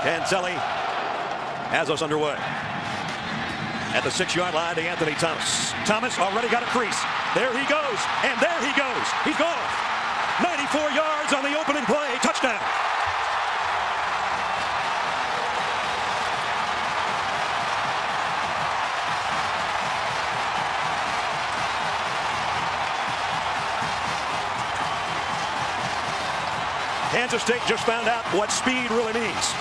Cancelli has us underway. At the 6-yard line to Anthony Thomas. Thomas already got a crease. There he goes, and there he goes. He's gone. 94 yards on the opening play. Touchdown. Kansas State just found out what speed really means.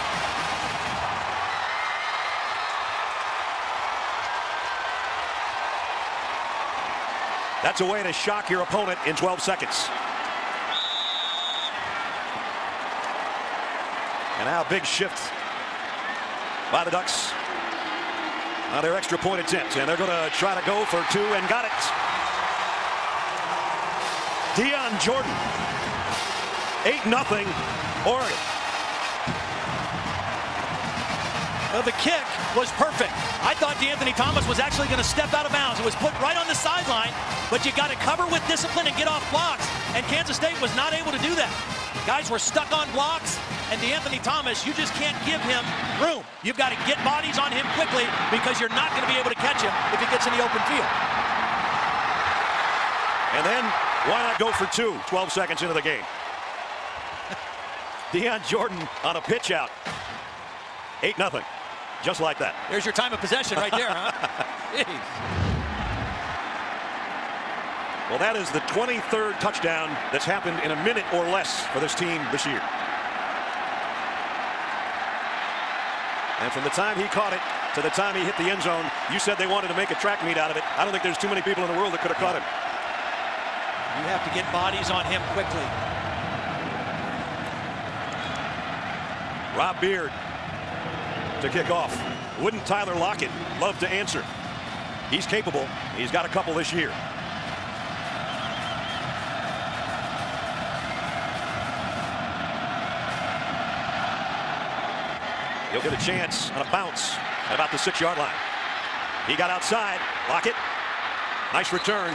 That's a way to shock your opponent in 12 seconds. And now big shift by the Ducks on their extra point attempt. And they're going to try to go for 2 and got it. Dion Jordan. 8-0 Oregon. Well, the kick was perfect. I thought DeAnthony Thomas was actually going to step out of bounds. It was put right on the sideline, but you got to cover with discipline and get off blocks, and Kansas State was not able to do that. Guys were stuck on blocks, and DeAnthony Thomas, you just can't give him room. You've got to get bodies on him quickly because you're not going to be able to catch him if he gets in the open field. And then, why not go for 2, 12 seconds into the game? Dion Jordan on a pitch out. 8-0. Just like that. There's your time of possession right there, huh? Well, that is the 23rd touchdown that's happened in a minute or less for this team this year. And from the time he caught it to the time he hit the end zone, you said they wanted to make a track meet out of it. I don't think there's too many people in the world that could have caught him. You have to get bodies on him quickly. Rob Beard to kick off. Wouldn't Tyler Lockett love to answer? He's capable. He's got a couple this year. He'll get a chance on a bounce at about the 6-yard line. He got outside. Lockett. Nice return.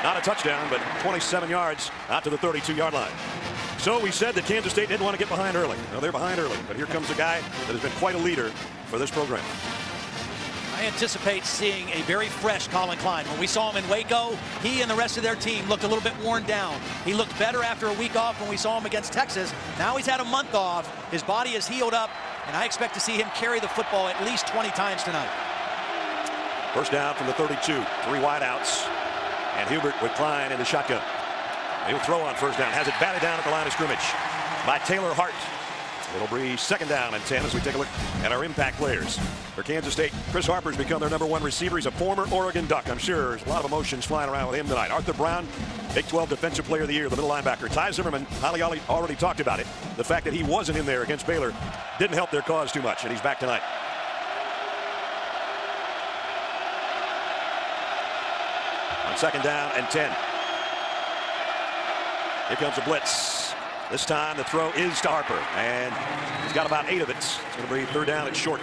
Not a touchdown, but 27 yards out to the 32-yard line. So we said that Kansas State didn't want to get behind early. No, they're behind early, but here comes a guy that has been quite a leader for this program. I anticipate seeing a very fresh Colin Klein. When we saw him in Waco, he and the rest of their team looked a little bit worn down. He looked better after a week off when we saw him against Texas. Now he's had a month off. His body is healed up, and I expect to see him carry the football at least 20 times tonight. First down from the 32. 3 wideouts, and Hubert with Klein in the shotgun. He'll throw on first down. Has it batted down at the line of scrimmage by Taylor Hart. It'll be 2nd down and 10 as we take a look at our impact players. For Kansas State, Chris Harper's become their #1 receiver. He's a former Oregon Duck. I'm sure there's a lot of emotions flying around with him tonight. Arthur Brown, Big 12 Defensive Player of the Year, the middle linebacker. Ty Zimmerman, Holly already talked about it. The fact that he wasn't in there against Baylor didn't help their cause too much, and he's back tonight. On 2nd down and 10. Here comes a blitz. This time the throw is to Harper, and he's got about 8 of it. It's going to be 3rd down and short.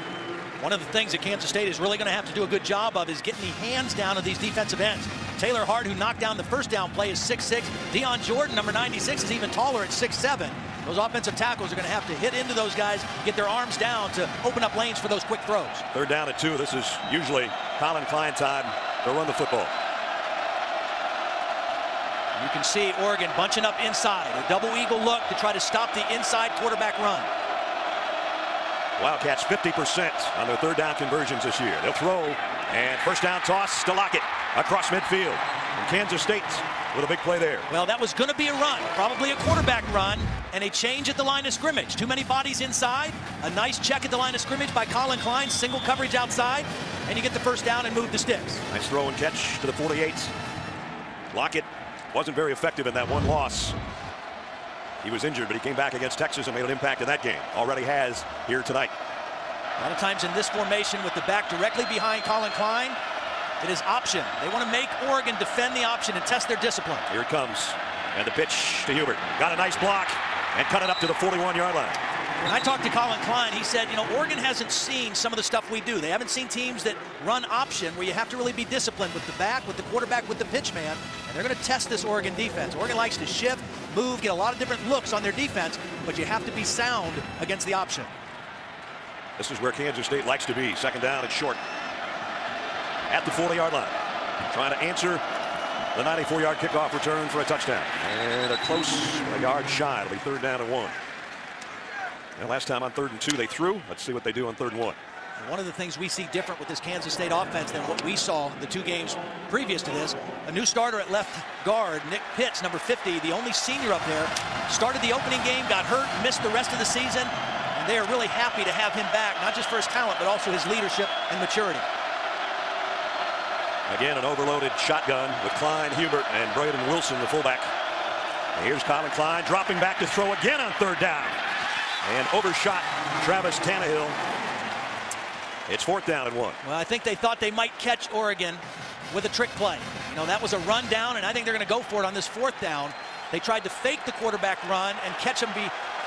One of the things that Kansas State is really going to have to do a good job of is getting the hands down of these defensive ends. Taylor Hart, who knocked down the first down play, is 6'6". Dion Jordan, number 96, is even taller at 6'7". Those offensive tackles are going to have to hit into those guys, get their arms down to open up lanes for those quick throws. 3rd down and 2. This is usually Colin Klein time to run the football. You can see Oregon bunching up inside. A double eagle look to try to stop the inside quarterback run. Wildcats 50% on their 3rd down conversions this year. They'll throw, and first down toss to Lockett across midfield. And Kansas State with a big play there. Well, that was going to be a run, probably a quarterback run, and a change at the line of scrimmage. Too many bodies inside. A nice check at the line of scrimmage by Colin Klein. Single coverage outside, and you get the first down and move the sticks. Nice throw and catch to the 48. Lockett wasn't very effective in that one loss. He was injured, but he came back against Texas and made an impact in that game. Already has here tonight. A lot of times in this formation with the back directly behind Colin Klein, it is option. They want to make Oregon defend the option and test their discipline. Here it comes. And the pitch to Hubert. Got a nice block and cut it up to the 41-yard line. When I talked to Colin Klein, he said, you know, Oregon hasn't seen some of the stuff we do. They haven't seen teams that run option where you have to really be disciplined with the back, with the quarterback, with the pitch man. And they're going to test this Oregon defense. Oregon likes to shift, move, get a lot of different looks on their defense, but you have to be sound against the option. This is where Kansas State likes to be. Second down and short at the 40-yard line. Trying to answer the 94-yard kickoff return for a touchdown. And a yard shy. It'll be 3rd down and 1. And last time on 3rd and 2 they threw. Let's see what they do on 3rd and 1. One of the things we see different with this Kansas State offense than what we saw the 2 games previous to this, a new starter at left guard, Nick Pitts, number 50, the only senior up there, started the opening game, got hurt, missed the rest of the season, and they are really happy to have him back, not just for his talent, but also his leadership and maturity. Again, an overloaded shotgun with Klein, Hubert, and Braden Wilson, the fullback. And here's Colin Klein dropping back to throw again on 3rd down. And overshot Travis Tannehill. It's 4th down and 1. Well, I think they thought they might catch Oregon with a trick play. You know, that was a run down, and I think they're going to go for it on this 4th down. They tried to fake the quarterback run and catch him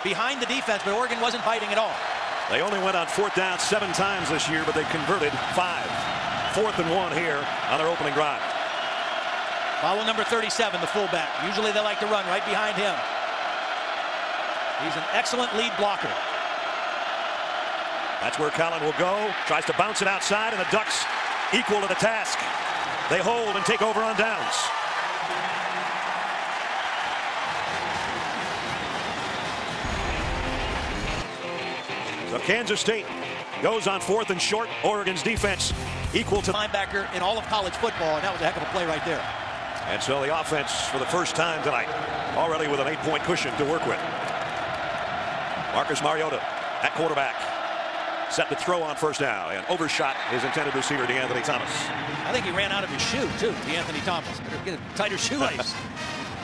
behind the defense, but Oregon wasn't biting at all. They only went on 4th down 7 times this year, but they converted 5. 4th and 1 here on their opening drive. Follow number 37, the fullback. Usually they like to run right behind him. He's an excellent lead blocker. That's where Colin will go. Tries to bounce it outside, and the Ducks equal to the task. They hold and take over on downs. So Kansas State goes on 4th and short. Oregon's defense equal to linebacker in all of college football, and that was a heck of a play right there. And so the offense for the first time tonight, already with an 8-point cushion to work with. Marcus Mariota at quarterback. Set to throw on 1st down and overshot his intended receiver, DeAnthony Thomas. I think he ran out of his shoe, too, DeAnthony Thomas. Better get a tighter shoelace.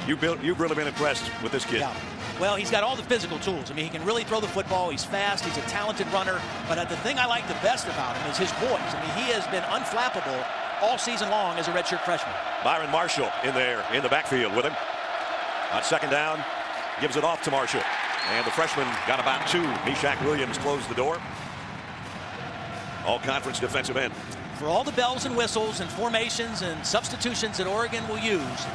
You've really been impressed with this kid. Yeah. Well, he's got all the physical tools. I mean, he can really throw the football. He's fast. He's a talented runner. But the thing I like the best about him is his poise. I mean, he has been unflappable all season long as a redshirt freshman. Byron Marshall in there in the backfield with him. On 2nd down, gives it off to Marshall. And the freshman got about 2. Meshach Williams closed the door. All-conference defensive end. For all the bells and whistles and formations and substitutions that Oregon will use,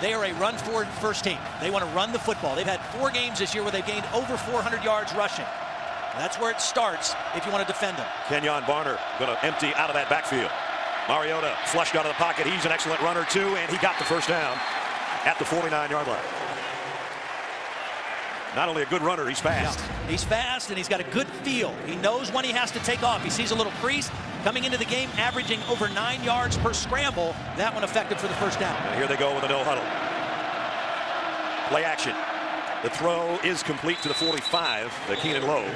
they are a run-forward first team. They want to run the football. They've had 4 games this year where they've gained over 400 yards rushing. That's where it starts if you want to defend them. Kenyon Barner going to empty out of that backfield. Mariota flushed out of the pocket. He's an excellent runner, too, and he got the 1st down at the 49-yard line. Not only a good runner, he's fast. Yeah, he's fast, and he's got a good feel. He knows when he has to take off. He sees a little crease. Coming into the game, averaging over 9 yards per scramble. That one effective for the 1st down. And here they go with a no huddle. Play action. The throw is complete to the 45, the Keenan Lowe.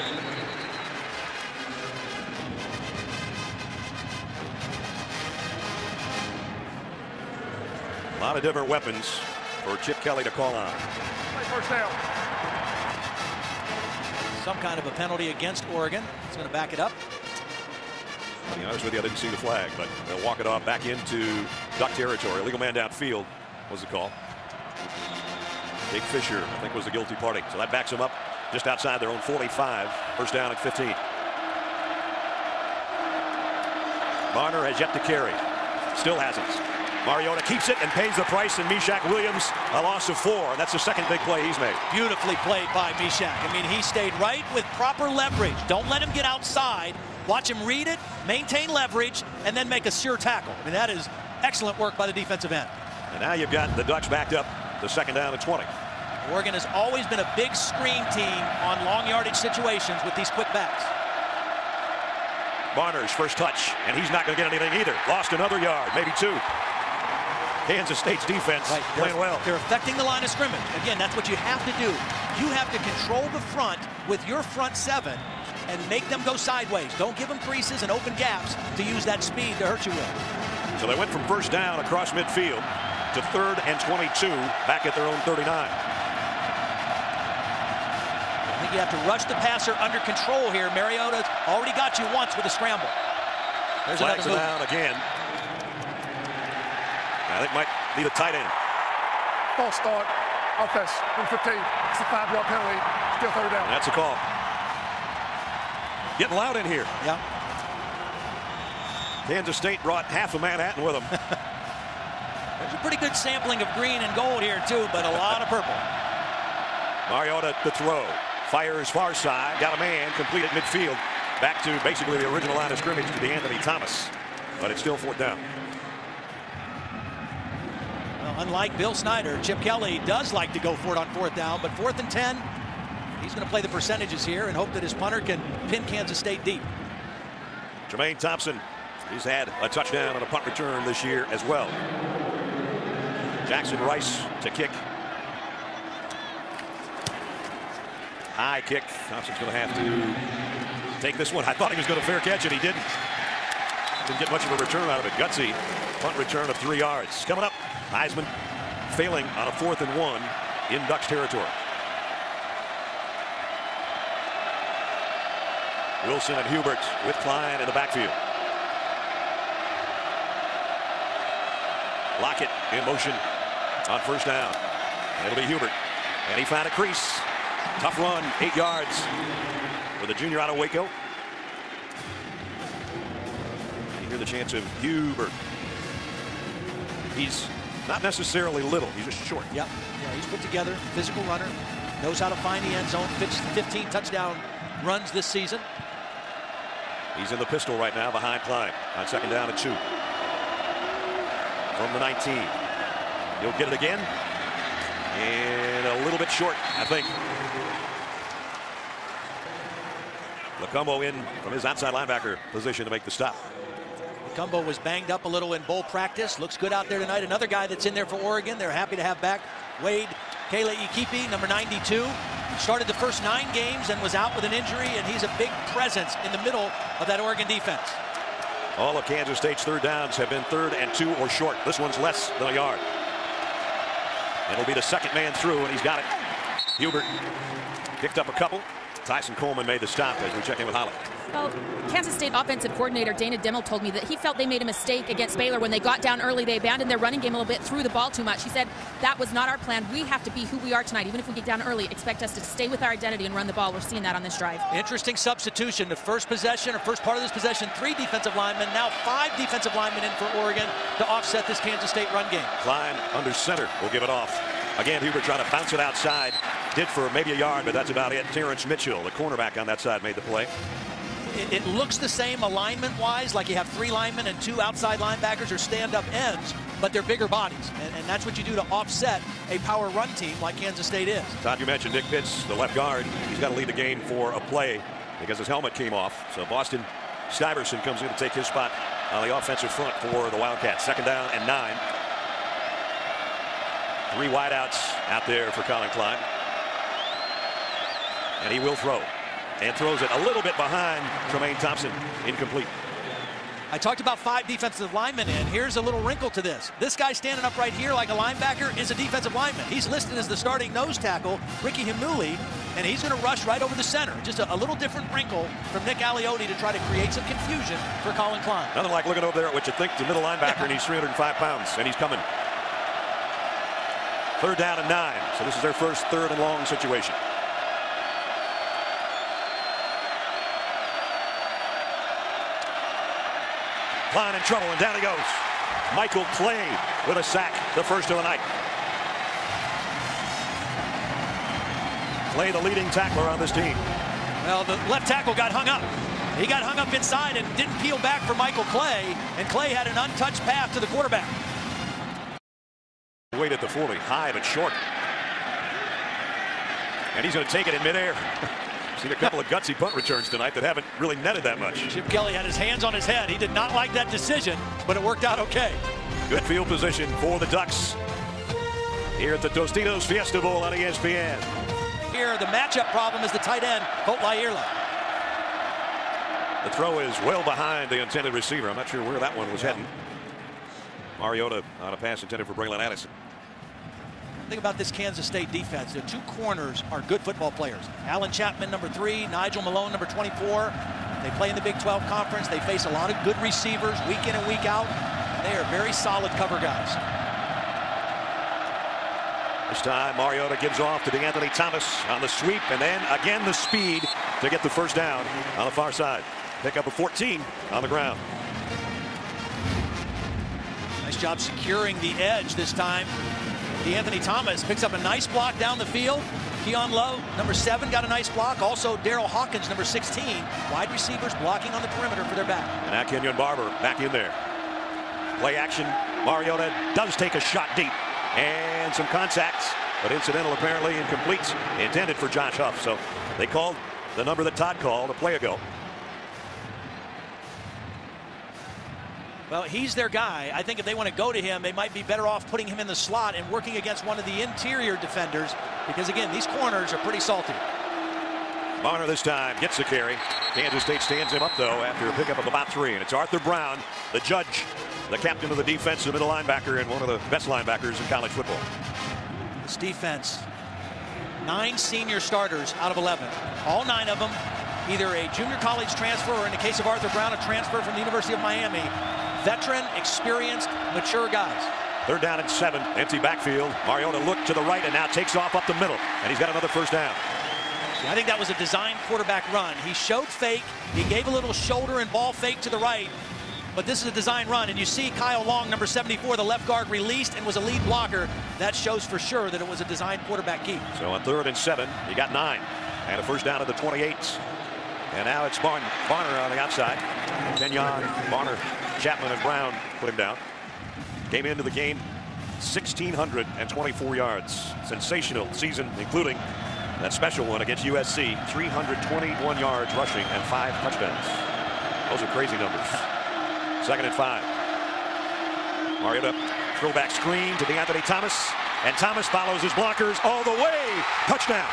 A lot of different weapons for Chip Kelly to call on. 1st down. Some kind of a penalty against Oregon. It's going to back it up. To be honest with you, I didn't see the flag, but they'll walk it off back into Duck territory. Illegal man downfield was the call. Jake Fisher, I think, was the guilty party. So that backs them up just outside their own 45. 1st down at 15. Barner has yet to carry. Still hasn't. Mariota keeps it and pays the price, and Meshach Williams a loss of 4. And that's the second big play he's made. Beautifully played by Meshach. I mean, he stayed right with proper leverage. Don't let him get outside. Watch him read it, maintain leverage, and then make a sure tackle. I mean, that is excellent work by the defensive end. And now you've got the Ducks backed up to 2nd down and 20. Oregon has always been a big screen team on long yardage situations with these quick backs. Barner's first touch, and he's not going to get anything either. Lost another yard, maybe 2. Kansas State's defense playing well. They're affecting the line of scrimmage. Again, that's what you have to do. You have to control the front with your front 7 and make them go sideways. Don't give them creases and open gaps to use that speed to hurt you with. So they went from 1st down across midfield to 3rd and 22 back at their own 39. I think you have to rush the passer under control here. Mariota's already got you once with a scramble. There's Flags another down again. I think might need a tight end. False start. Offense. 15. It's a 5-yard penalty. Still 3rd down. That's a call. Getting loud in here. Yeah. Kansas State brought half of Manhattan with them. There's a pretty good sampling of green and gold here, too, but a lot of purple. Mariota to throw. Fires far side. Got a man complete at midfield. back to basically the original line of scrimmage to Anthony Thomas, but it's still 4th down. Well, unlike Bill Snyder, Chip Kelly does like to go for it on 4th down, but 4th and 10, he's going to play the percentages here and hope that his punter can pin Kansas State deep. Jermaine Thompson, he's had a touchdown on a punt return this year as well. Jackson Rice to kick. High kick. Thompson's going to have to take this one. I thought he was going to fair catch it. He didn't. Didn't get much of a return out of it. Gutsy punt return of 3 yards. Coming up, Heisman failing on a 4th and 1 in Ducks territory. Wilson and Hubert with Klein in the backfield. Lockett in motion on 1st down. It'll be Hubert. And he found a crease. Tough run, 8 yards for the junior out of Waco. You hear the chants of Hubert. He's not necessarily little, he's just short. Yeah, he's put together, physical runner, knows how to find the end zone, 15 touchdown runs this season. He's in the pistol right now behind Klein on 2nd down and 2. From the 19. He'll get it again. And a little bit short, I think. Lacombo in from his outside linebacker position to make the stop. Lacombo was banged up a little in bowl practice. Looks good out there tonight. Another guy that's in there for Oregon. They're happy to have back Wade Kele-Ikipi, number 92. Started the first 9 games and was out with an injury, and he's a big presence in the middle of that Oregon defense. All of Kansas State's 3rd downs have been 3rd and 2 or short. This one's less than a yard. It'll be the 2nd man through, and he's got it. Hubert picked up a couple. Tyson Coleman made the stop as we check in with Holly. Well, Kansas State offensive coordinator Dana Dimmel told me that he felt they made a mistake against Baylor when they got down early. They abandoned their running game a little bit, threw the ball too much. He said that was not our plan. We have to be who we are tonight. Even if we get down early, expect us to stay with our identity and run the ball. We're seeing that on this drive. Interesting substitution. The first possession, or first part of this possession, 3 defensive linemen. Now 5 defensive linemen in for Oregon to offset this Kansas State run game. Klein under center will give it off. Again, Hubert trying to bounce it outside. Did for maybe a yard, but that's about it. Terrence Mitchell, the cornerback on that side, made the play. It looks the same alignment-wise, like you have 3 linemen and 2 outside linebackers or stand-up ends, but they're bigger bodies, and that's what you do to offset a power run team like Kansas State is. Todd, you mentioned Nick Pitts, the left guard. He's got to lead the game for a play because his helmet came off. So Boston Stuyvesant comes in to take his spot on the offensive front for the Wildcats. 2nd down and 9. 3 wideouts out there for Colin Klein. And he will throw. And throws it a little bit behind Jermaine Thompson. Incomplete. I talked about 5 defensive linemen in. Here's a little wrinkle to this. This guy standing up right here like a linebacker is a defensive lineman. He's listed as the starting nose tackle, Ricky Himuli, and he's going to rush right over the center. Just a little different wrinkle from Nick Aliotti to try to create some confusion for Colin Klein. Nothing like looking over there at what you think is a middle linebacker, and he's 305 pounds, and he's coming. 3rd down and 9. So this is their first 3rd and long situation. Klein in trouble, and down he goes. Michael Clay with a sack, the first of the night. Clay, the leading tackler on this team. Well, the left tackle got hung up. He got hung up inside and didn't peel back for Michael Clay, and Clay had an untouched path to the quarterback. Wait at the 40, high but short. And he's going to take it in midair. Seen a couple of gutsy punt returns tonight that haven't really netted that much. Chip Kelly had his hands on his head. He did not like that decision, but it worked out okay. Good field position for the Ducks here at the Tostitos Fiesta Bowl on ESPN. Here, the matchup problem is the tight end, Colt Laierla. The throw is well behind the intended receiver. I'm not sure where that one was heading. Mariota on a pass intended for Braylon Addison. Think about this Kansas State defense. The 2 corners are good football players. Alan Chapman, number 3, Nigel Malone, number 24. They play in the Big 12 Conference. They face a lot of good receivers week in and week out. They are very solid cover guys. This time, Mariota gives off to Anthony Thomas on the sweep, and then again the speed to get the first down on the far side. Pick up a 14 on the ground. Nice job securing the edge this time. Anthony Thomas picks up a nice block down the field, Keon Lowe, number 7, got a nice block. Also, Daryl Hawkins, number 16, wide receivers blocking on the perimeter for their back. And now Kenyon Barber back in there. Play action. Mariota does take a shot deep. And some contacts, but incidental apparently, incomplete. Intended for Josh Huff. So they called the number that Todd called a play ago. Well, he's their guy. I think if they want to go to him, they might be better off putting him in the slot and working against one of the interior defenders, because again, these corners are pretty salty. Bonner this time gets the carry. Kansas State stands him up though after a pickup of about 3, and it's Arthur Brown, the judge, the captain of the defense, the middle linebacker, and one of the best linebackers in college football. This defense, 9 senior starters out of 11. All 9 of them either a junior college transfer, or in the case of Arthur Brown, a transfer from the University of Miami. Veteran, experienced, mature guys. 3rd down and 7, empty backfield. Mariota looked to the right and now takes off up the middle, and he's got another first down. I think that was a designed quarterback run. He showed fake, he gave a little shoulder and ball fake to the right, but this is a design run, and you see Kyle Long, number 74, the left guard, released and was a lead blocker. That shows for sure that it was a designed quarterback keep. So on 3rd and 7, he got 9, and a first down at the 28. And now it's Barner on the outside. Kenyon, Barner, Chapman, and Brown put him down. Came into the game 1,624 yards. Sensational season, including that special one against USC. 321 yards rushing and 5 touchdowns. Those are crazy numbers. 2nd and 5. Mariota, throwback screen to DeAnthony Thomas. And Thomas follows his blockers all the way. Touchdown.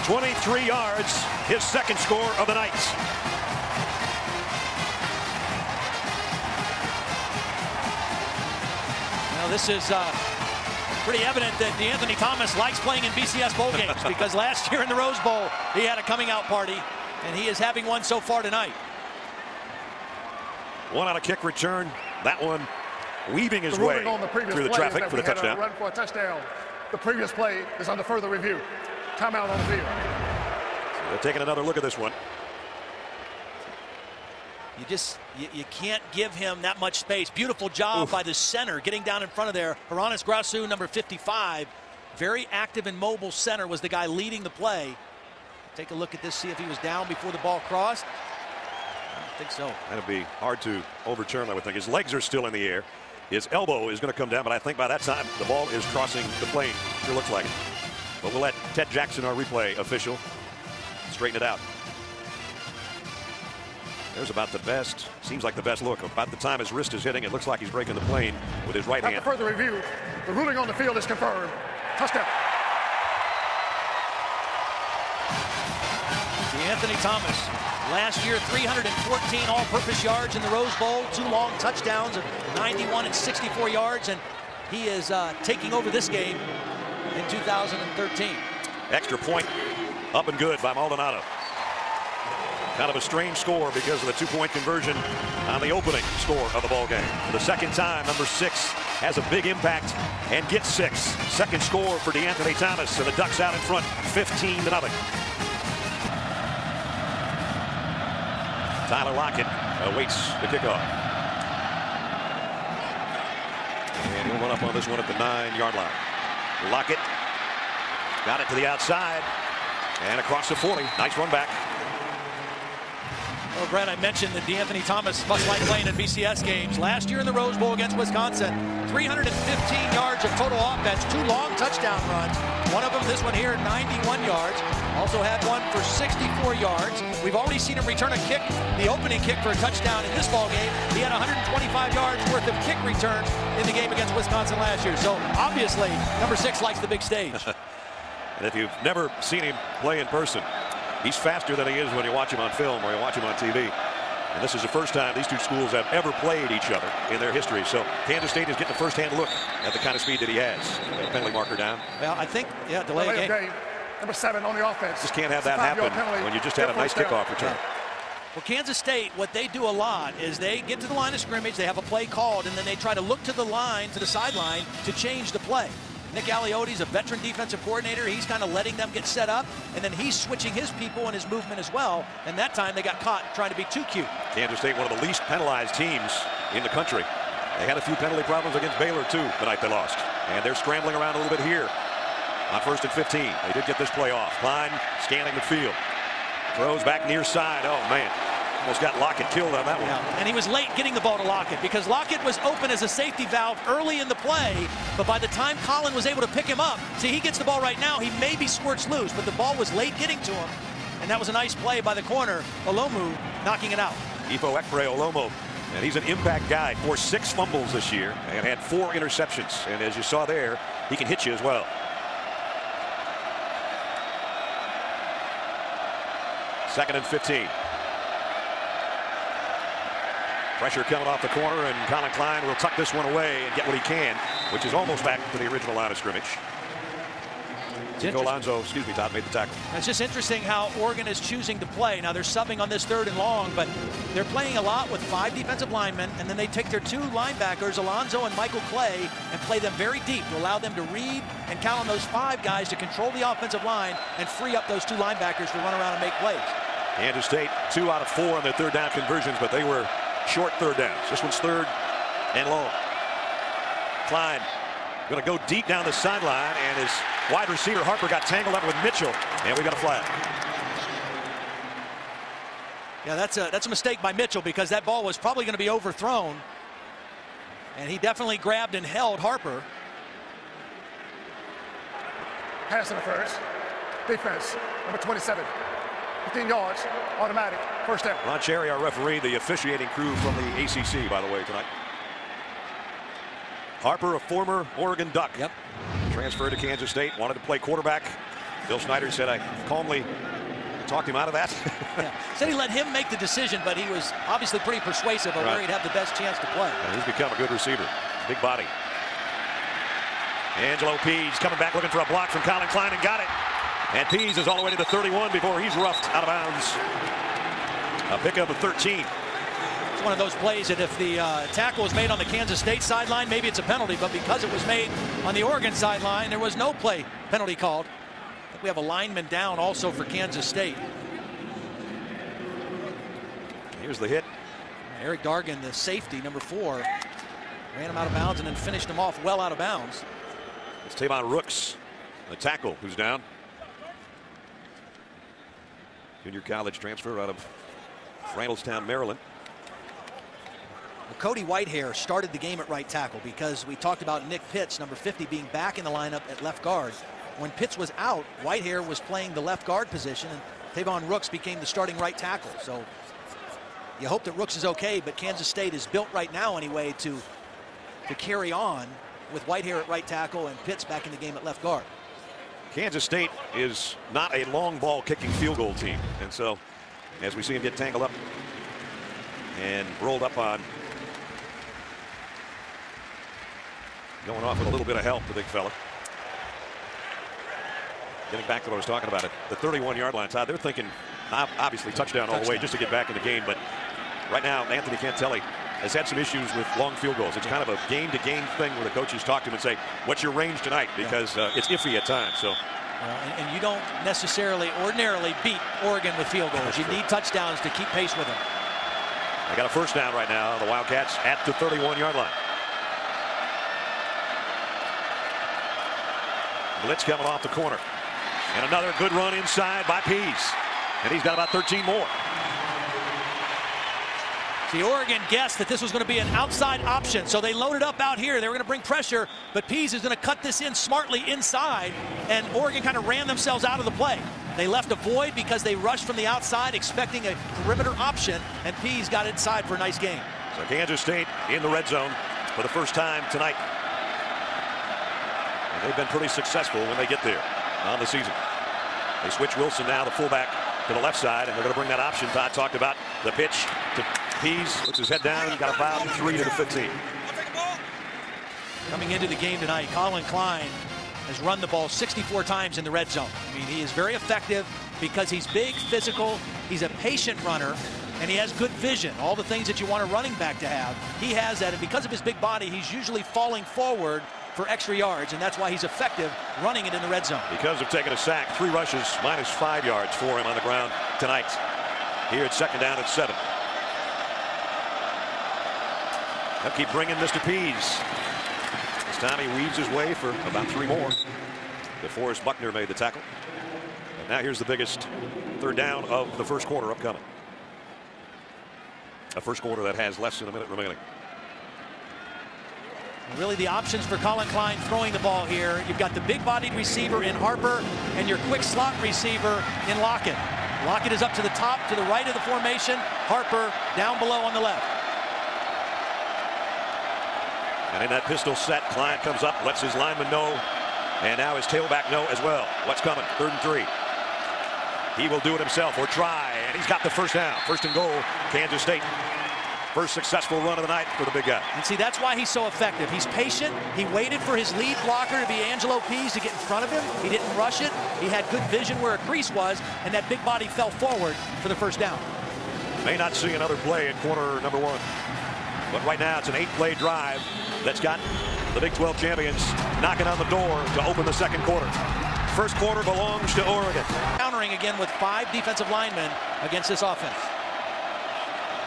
.23 yards, his 2nd score of the night. Now this is pretty evident that DeAnthony Thomas likes playing in BCS bowl games, because last year in the Rose Bowl he had a coming out party, and he is having one so far tonight. 1 on a kick return. That one weaving his way through the traffic for the touchdown. Run for a touchdown. The previous play is under further review. Timeout on the field. So they're taking another look at this one. You can't give him that much space. Beautiful job by the center getting down in front of there. Haranis Grasu, number 55, very active and mobile center, was the guy leading the play. Take a look at this, see if he was down before the ball crossed. I don't think so. That'd be hard to overturn, I would think. His legs are still in the air. His elbow is going to come down, but I think by that time the ball is crossing the plane. Sure looks like it. But we'll let Ted Jackson, our replay official, straighten it out. There's about the best, seems like the best look. About the time his wrist is hitting, it looks like he's breaking the plane with his right hand. After further review, the ruling on the field is confirmed. Touchdown. DeAnthony Thomas, last year 314 all-purpose yards in the Rose Bowl, 2 long touchdowns of 91 and 64 yards, and he is taking over this game in 2013. Extra point up and good by Maldonado. Kind of a strange score because of the 2-point conversion on the opening score of the ball game. For the 2nd time, number 6 has a big impact and gets 6. 2nd score for DeAnthony Thomas, and the Ducks out in front 15-0. Tyler Lockett awaits the kickoff. And he'll run up on this one at the 9-yard line. Lockett got it to the outside and across the 40. Nice run back. Well, Brad, I mentioned that DeAnthony Thomas must like playing in BCS games. Last year in the Rose Bowl against Wisconsin, 315 yards of total offense, 2 long touchdown runs. One of them, this one here, 91 yards. Also had one for 64 yards. We've already seen him return a kick, the opening kick for a touchdown in this ball game. He had 125 yards worth of kick returns in the game against Wisconsin last year. So obviously, number 6 likes the big stage. And if you've never seen him play in person, he's faster than he is when you watch him on film or you watch him on TV. And this is the first time these two schools have ever played each other in their history. So Kansas State is getting a first-hand look at the kind of speed that he has. Penalty marker down. Well, I think, yeah, delay of game. Number 7 on the offense. Just can't have that happen when you just had a nice kickoff return. Well, Kansas State, what they do a lot is they get to the line of scrimmage, they have a play called, and then they try to look to the line, to the sideline, to change the play. Nick Alioti's a veteran defensive coordinator. He's kind of letting them get set up, and then he's switching his people and his movement as well. And that time they got caught trying to be too cute. Kansas State, one of the least penalized teams in the country. They had a few penalty problems against Baylor, too, the night they lost. And they're scrambling around a little bit here on 1st and 15. They did get this play off. Klein scanning the field. Throws back near side. Oh, man. Almost got Lockett killed on that one. Yeah. And he was late getting the ball to Lockett because Lockett was open as a safety valve early in the play. But by the time Colin was able to pick him up, see, he gets the ball right now. He maybe squirts loose, but the ball was late getting to him. And that was a nice play by the corner. Olomu knocking it out. Ifo Ekpre Olomu. And he's an impact guy. Forced 6 fumbles this year and had 4 interceptions. And as you saw there, he can hit you as well. Second and 15. Pressure coming off the corner, and Colin Klein will tuck this one away and get what he can, which is almost back to the original line of scrimmage. Alonzo, Todd made the tackle. It's just interesting how Oregon is choosing to play. Now they're subbing on this 3rd and long, but they're playing a lot with 5 defensive linemen, and then they take their 2 linebackers, Alonzo and Michael Clay, and play them very deep to allow them to read and count on those 5 guys to control the offensive line and free up those 2 linebackers to run around and make plays. Kansas State 2 out of 4 on their 3rd down conversions, but they were short 3rd downs. This one's 3rd and long. Klein going to go deep down the sideline, and his wide receiver Harper got tangled up with Mitchell, and we got a flag. Yeah, that's a mistake by Mitchell because that ball was probably going to be overthrown, and he definitely grabbed and held Harper. Pass interference. Defense, number 27. 15 yards, automatic, 1st down. Ron Cherry, our referee, the officiating crew from the ACC, by the way, tonight. Harper, a former Oregon Duck. Yep. Transferred to Kansas State, wanted to play quarterback. Bill Snyder said, I calmly talked him out of that. Yeah. Said he let him make the decision, but he was obviously pretty persuasive of where he'd have the best chance to play. And he's become a good receiver. Big body. Angelo Pease coming back looking for a block from Colin Klein and got it. And Pease is all the way to the 31 before he's roughed out of bounds. A pickup of 13. It's one of those plays that if the tackle was made on the Kansas State sideline, maybe it's a penalty, but because it was made on the Oregon sideline, there was no play penalty called. I think we have a lineman down also for Kansas State. Here's the hit. Eric Dargan, the safety, number 4, ran him out of bounds and then finished him off well out of bounds. It's Tavon Rooks, the tackle, who's down. Junior college transfer out of Randallstown, Maryland. Well, Cody Whitehair started the game at right tackle because we talked about Nick Pitts, number 50, being back in the lineup at left guard. When Pitts was out, Whitehair was playing the left guard position, and Tavon Rooks became the starting right tackle. So you hope that Rooks is okay, but Kansas State is built right now anyway to carry on with Whitehair at right tackle and Pitts back in the game at left guard. Kansas State is not a long ball kicking field goal team, and so as we see him get tangled up and rolled up on, going off with a little bit of help, the big fella. Getting back to what I was talking about, at the 31-yard line, Todd, they're thinking obviously touchdown all the way just to get back in the game, but right now Anthony Cantelli has had some issues with long field goals. It's kind of a game-to-game thing where the coaches talk to him and say, what's your range tonight? Because it's iffy at times. So, and you don't necessarily ordinarily beat Oregon with field goals. You need touchdowns to keep pace with them. They got a 1st down right now. The Wildcats at the 31-yard line. Blitz coming off the corner. And another good run inside by Pease. And he's got about 13 more. The Oregon guessed that this was going to be an outside option, so they loaded up out here. They were going to bring pressure, but Pease is going to cut this in smartly inside, and Oregon kind of ran themselves out of the play. They left a void because they rushed from the outside expecting a perimeter option, and Pease got inside for a nice gain. So Kansas State in the red zone for the first time tonight. And they've been pretty successful when they get there on the season. They switch Wilson now, the fullback, to the left side, and they're going to bring that option Todd talked about. The pitch to Pease, puts his head down, got about 3 to the 15. Coming into the game tonight, Colin Klein has run the ball 64 times in the red zone. I mean, he is very effective because he's big, physical, he's a patient runner, and he has good vision. All the things that you want a running back to have, he has that, and because of his big body, he's usually falling forward for extra yards, and that's why he's effective running it in the red zone. Because of taking a sack, 3 rushes, minus 5 yards for him on the ground tonight. Here at 2nd down at 7. They'll keep bringing Mr. Pease. This time he weaves his way for about 3 more. DeForest Buckner made the tackle. And now here's the biggest third down of the first quarter upcoming. A first quarter that has less than a minute remaining. Really the options for Colin Klein throwing the ball here. You've got the big-bodied receiver in Harper and your quick slot receiver in Lockett. Lockett is up to the top, to the right of the formation. Harper down below on the left. And in that pistol set, Klein comes up, lets his lineman know, and now his tailback know as well. What's coming? 3rd and 3. He will do it himself or try, and he's got the first down. 1st and goal, Kansas State. First successful run of the night for the big guy. And see, that's why he's so effective. He's patient. He waited for his lead blocker to be Angelo Pease to get in front of him. He didn't rush it. He had good vision where a crease was, and that big body fell forward for the first down. May not see another play in quarter number 1. But right now it's an 8-play drive that's got the Big 12 champions knocking on the door to open the second quarter. First quarter belongs to Oregon. Countering again with 5 defensive linemen against this offense.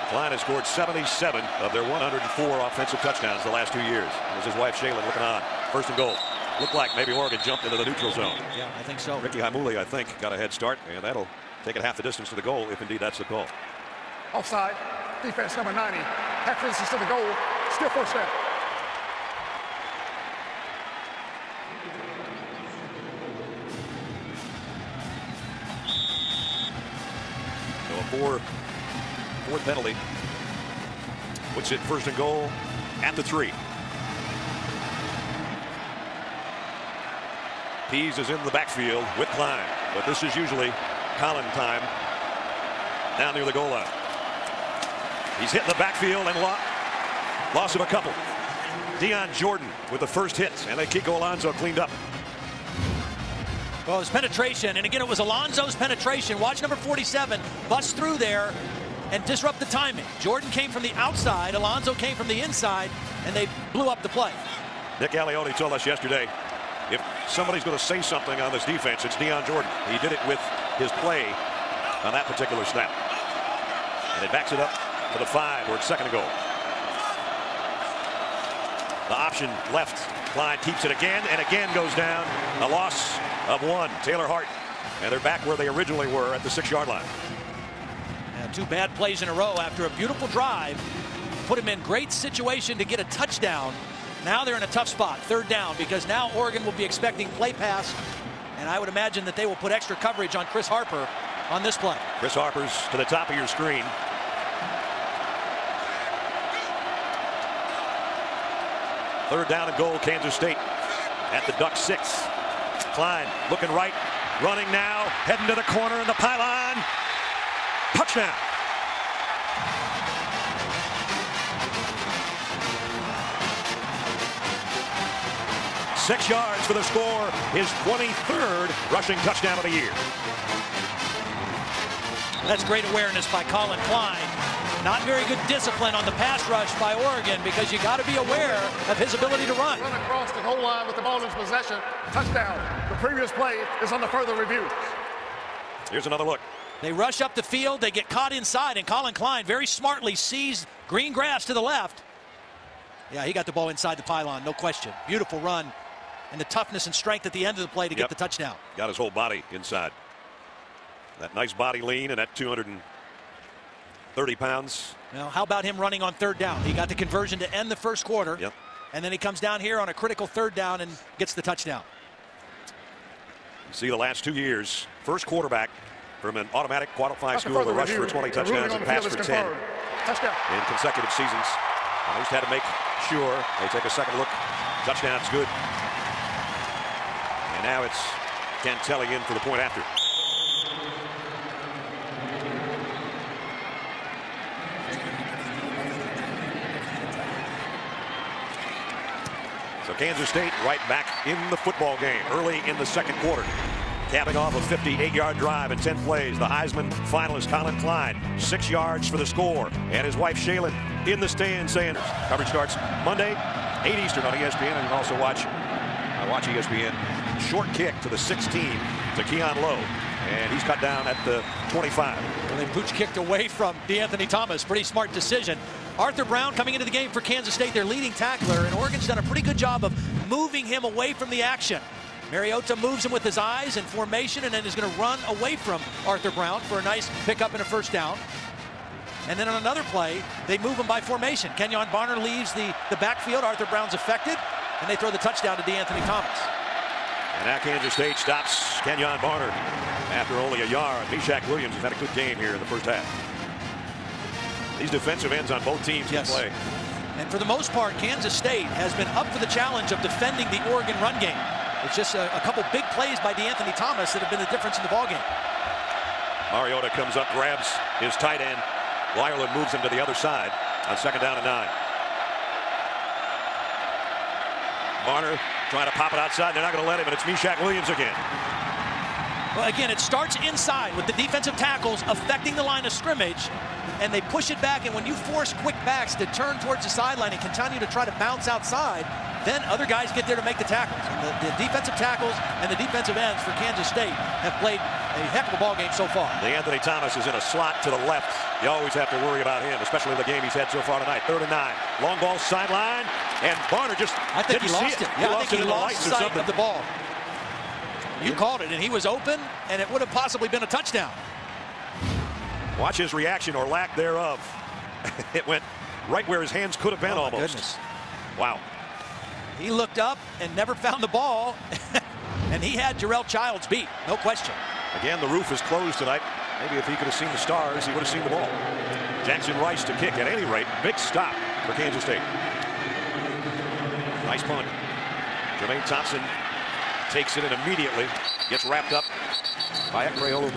Klein has scored 77 of their 104 offensive touchdowns the last 2 years. There's his wife Shaylin looking on. 1st and goal. Looked like maybe Oregon jumped into the neutral zone. Yeah, I think so. Ricky Haimuli, I think, got a head start, and that'll take it half the distance to the goal if indeed that's the call. Offside. Defense number 90. Half the distance to the goal. Still first down. So a fourth penalty. Puts it 1st and goal at the 3. Pease is in the backfield with Klein, but this is usually Colin time down near the goal line. He's hit in the backfield and loss of a couple. Deion Jordan with the first hit, and they Kiko Alonso cleaned up. Well, his penetration, and again, it was Alonso's penetration. Watch number 47 bust through there and disrupt the timing. Jordan came from the outside, Alonso came from the inside, and they blew up the play. Nick Alioni told us yesterday, if somebody's going to say something on this defense, it's Deion Jordan. He did it with his play on that particular snap. And it backs it up to the 5 where it's 2nd and goal. The option left. Klein keeps it again and again goes down. A loss of 1. Taylor Hart. And they're back where they originally were at the 6-yard line. 2 bad plays in a row after a beautiful drive. Put him in great situation to get a touchdown. Now they're in a tough spot, 3rd down, because now Oregon will be expecting play pass. And I would imagine that they will put extra coverage on Chris Harper on this play. Chris Harper's to the top of your screen. Third down and goal, Kansas State at the Duck 6. Klein looking right, running now, heading to the corner in the pylon. Touchdown. Six yards for the score, his 23rd rushing touchdown of the year. That's great awareness by Colin Klein. Not very good discipline on the pass rush by Oregon, because you got to be aware of his ability to run. Run across the goal line with the ball in possession. Touchdown. The previous play is under further review. Here's another look. They rush up the field. They get caught inside, and Colin Klein very smartly sees green grass to the left. Yeah, he got the ball inside the pylon, no question. Beautiful run, and the toughness and strength at the end of the play to get the touchdown. Got his whole body inside. That nice body lean and that 230 pounds. Now, how about him running on 3rd down? He got the conversion to end the first quarter. Yep. And then he comes down here on a critical 3rd down and gets the touchdown. See the last 2 years, first quarterback from an automatic qualifying school to rush for 20 touchdowns and pass for 10 touchdown in consecutive seasons. They just had to make sure they take a second look. Touchdown's good. And now it's Cantelli in for the point after. So Kansas State right back in the football game early in the second quarter. Capping off a 58-yard drive in 10 plays. The Heisman finalist Colin Klein, 6 yards for the score. And his wife Shaylin in the stand saying coverage starts Monday, 8 Eastern on ESPN. And you can also watch ESPN. Short kick to the 16 to Keon Lowe. And he's cut down at the 25. Well, they pooch kicked away from DeAnthony Thomas. Pretty smart decision. Arthur Brown coming into the game for Kansas State, their leading tackler, and Oregon's done a pretty good job of moving him away from the action. Mariota moves him with his eyes in formation and then is going to run away from Arthur Brown for a nice pickup and a first down. And then on another play, they move him by formation. Kenyon Barner leaves the backfield. Arthur Brown's affected, and they throw the touchdown to DeAnthony Thomas. And now Kansas State stops Kenyon Barner after only a yard. Meshach Williams has had a good game here in the first half. These defensive ends on both teams can play. And for the most part, Kansas State has been up for the challenge of defending the Oregon run game. It's just a couple big plays by DeAnthony Thomas that have been the difference in the ballgame. Mariota comes up, grabs his tight end. Ireland moves him to the other side on 2nd down and 9. Barner trying to pop it outside. They're not going to let him, and it's Meshach Williams again. Well, again, it starts inside with the defensive tackles affecting the line of scrimmage, and they push it back. And when you force quick backs to turn towards the sideline and continue to try to bounce outside, then other guys get there to make the tackles. And the defensive tackles and the defensive ends for Kansas State have played a heck of a ball game so far. DeAnthony Thomas is in a slot to the left. You always have to worry about him, especially the game he's had so far tonight. 3rd and 9. Long ball sideline, and Barner just I think didn't he lost see it. He Yeah, I lost think he it in the lost lights or sight something. of the ball. You called it, and he was open, and it would have possibly been a touchdown. Watch his reaction or lack thereof. It went right where his hands could have been almost. Goodness. Wow. He looked up and never found the ball, and he had Jarrell Childs beat, no question. Again, the roof is closed tonight. Maybe if he could have seen the stars, he would have seen the ball. Jackson Rice to kick. At any rate, big stop for Kansas State. Nice punt. Jermaine Thompson takes it and immediately gets wrapped up by Ekreolu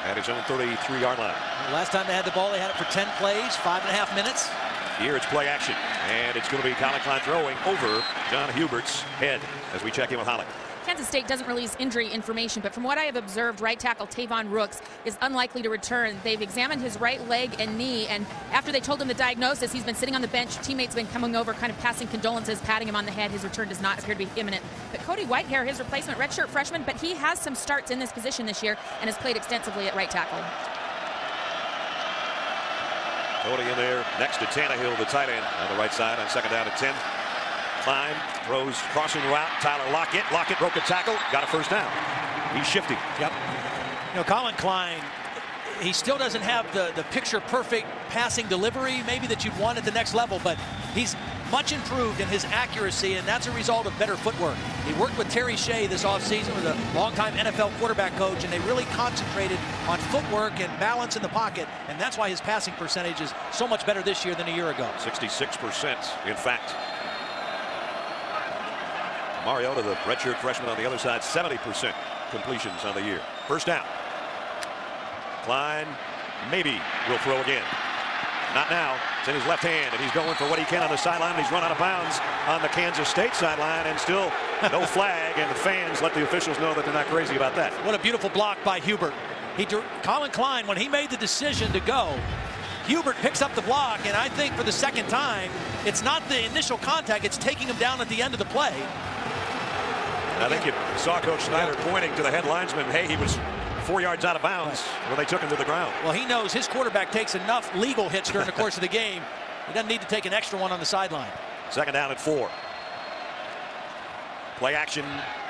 at his own 33-yard line. Last time they had the ball, they had it for 10 plays, 5.5 minutes. Here it's play action, and it's going to be Colin Klein throwing over John Hubert's head as we check in with Holly. Kansas State doesn't release injury information, but from what I have observed, right tackle Tavon Rooks is unlikely to return. They've examined his right leg and knee, and after they told him the diagnosis, he's been sitting on the bench. Teammates have been coming over, kind of passing condolences, patting him on the head. His return does not appear to be imminent. But Cody Whitehair, his replacement, redshirt freshman, but he has some starts in this position this year and has played extensively at right tackle. Cody in there next to Tannehill, the tight end, on the right side on 2nd down and 10. Klein throws crossing route. Tyler Lockett. Lockett broke a tackle. Got a first down. He's shifty. Yep. You know, Colin Klein, he still doesn't have the picture-perfect passing delivery maybe that you'd want at the next level, but he's much improved in his accuracy, and that's a result of better footwork. He worked with Terry Shea this offseason, with a longtime NFL quarterback coach, and they really concentrated on footwork and balance in the pocket, and that's why his passing percentage is so much better this year than a year ago. 66%, in fact. Mariota, the redshirt freshman on the other side, 70% completions on the year. First down. Klein maybe will throw again. Not now. It's in his left hand, and he's going for what he can on the sideline. He's run out of bounds on the Kansas State sideline, and still no flag, and the fans let the officials know that they're not crazy about that. What a beautiful block by Hubert. Colin Klein, when he made the decision to go, Hubert picks up the block, and I think for the second time, it's not the initial contact, it's taking him down at the end of the play. I think you saw Coach Snyder pointing to the head linesman. Hey, he was 4 yards out of bounds when they took him to the ground. Well, he knows his quarterback takes enough legal hits during the course of the game. He doesn't need to take an extra one on the sideline. 2nd down and 4. Play action.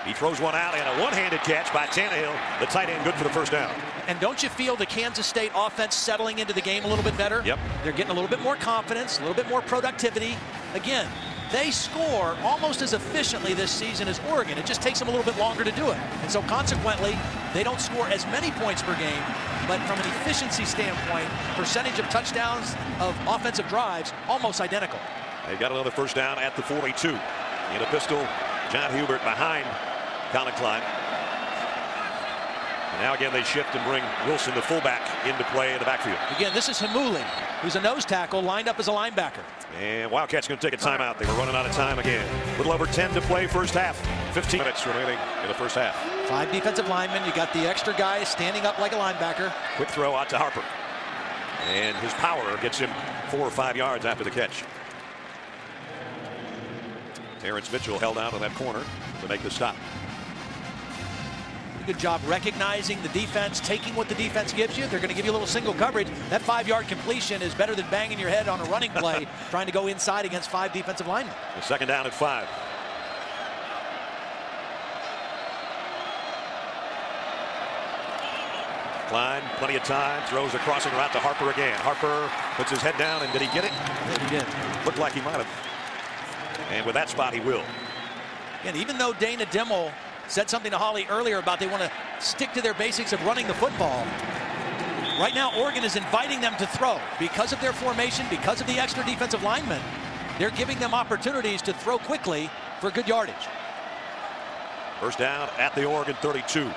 He throws one out, and a one-handed catch by Tannehill, the tight end, good for the first down. And don't you feel the Kansas State offense settling into the game a little bit better? Yep. They're getting a little bit more confidence, a little bit more productivity. Again, they score almost as efficiently this season as Oregon. It just takes them a little bit longer to do it. And so consequently, they don't score as many points per game, but from an efficiency standpoint, percentage of touchdowns of offensive drives, almost identical. They've got another first down at the 42. In a pistol, John Hubert behind Colin Klein. And now again they shift and bring Wilson, the fullback, into play in the backfield. Again, this is Hamuli, who's a nose tackle lined up as a linebacker. And Wildcats going to take a timeout. They were running out of time again. A little over 10 to play first half. 15 minutes remaining in the first half. 5 defensive linemen. You got the extra guy standing up like a linebacker. Quick throw out to Harper. And his power gets him 4 or 5 yards after the catch. Terrence Mitchell held out on that corner to make the stop. Pretty good job recognizing the defense, taking what the defense gives you. They're going to give you a little single coverage. That 5-yard completion is better than banging your head on a running play trying to go inside against 5 defensive linemen. The second down at 5. Klein, plenty of time, throws a crossing route to Harper again. Harper puts his head down, and did he get it? Yeah, he did. Looked like he might have. And with that spot, he will. And even though Dana Dimmel said something to Holly earlier about they want to stick to their basics of running the football, right now Oregon is inviting them to throw. Because of their formation, because of the extra defensive linemen, they're giving them opportunities to throw quickly for good yardage. First down at the Oregon 32.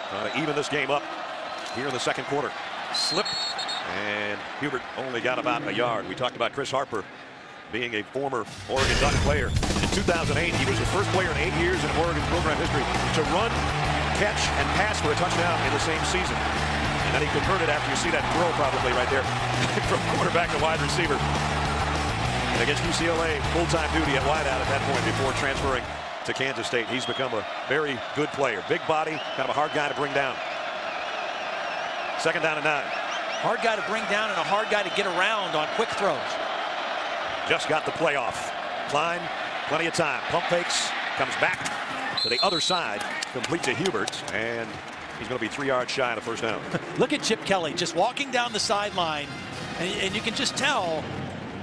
Trying to even this game up here in the second quarter. Slip, and Hubert only got about a yard. We talked about Chris Harper being a former Oregon Duck player. In 2008, he was the first player in 8 years in Oregon program history to run, catch, and pass for a touchdown in the same season. And then he converted after you see that throw probably right there from quarterback to wide receiver. And against UCLA, full-time duty at wideout at that point before transferring to Kansas State. He's become a very good player. Big body, kind of a hard guy to bring down. Second down and 9. Hard guy to bring down and a hard guy to get around on quick throws. Just got the play off. Klein, plenty of time. Pump fakes, comes back to the other side, complete to Hubert, and he's going to be 3 yards shy of the first down. Look at Chip Kelly just walking down the sideline, and you can just tell,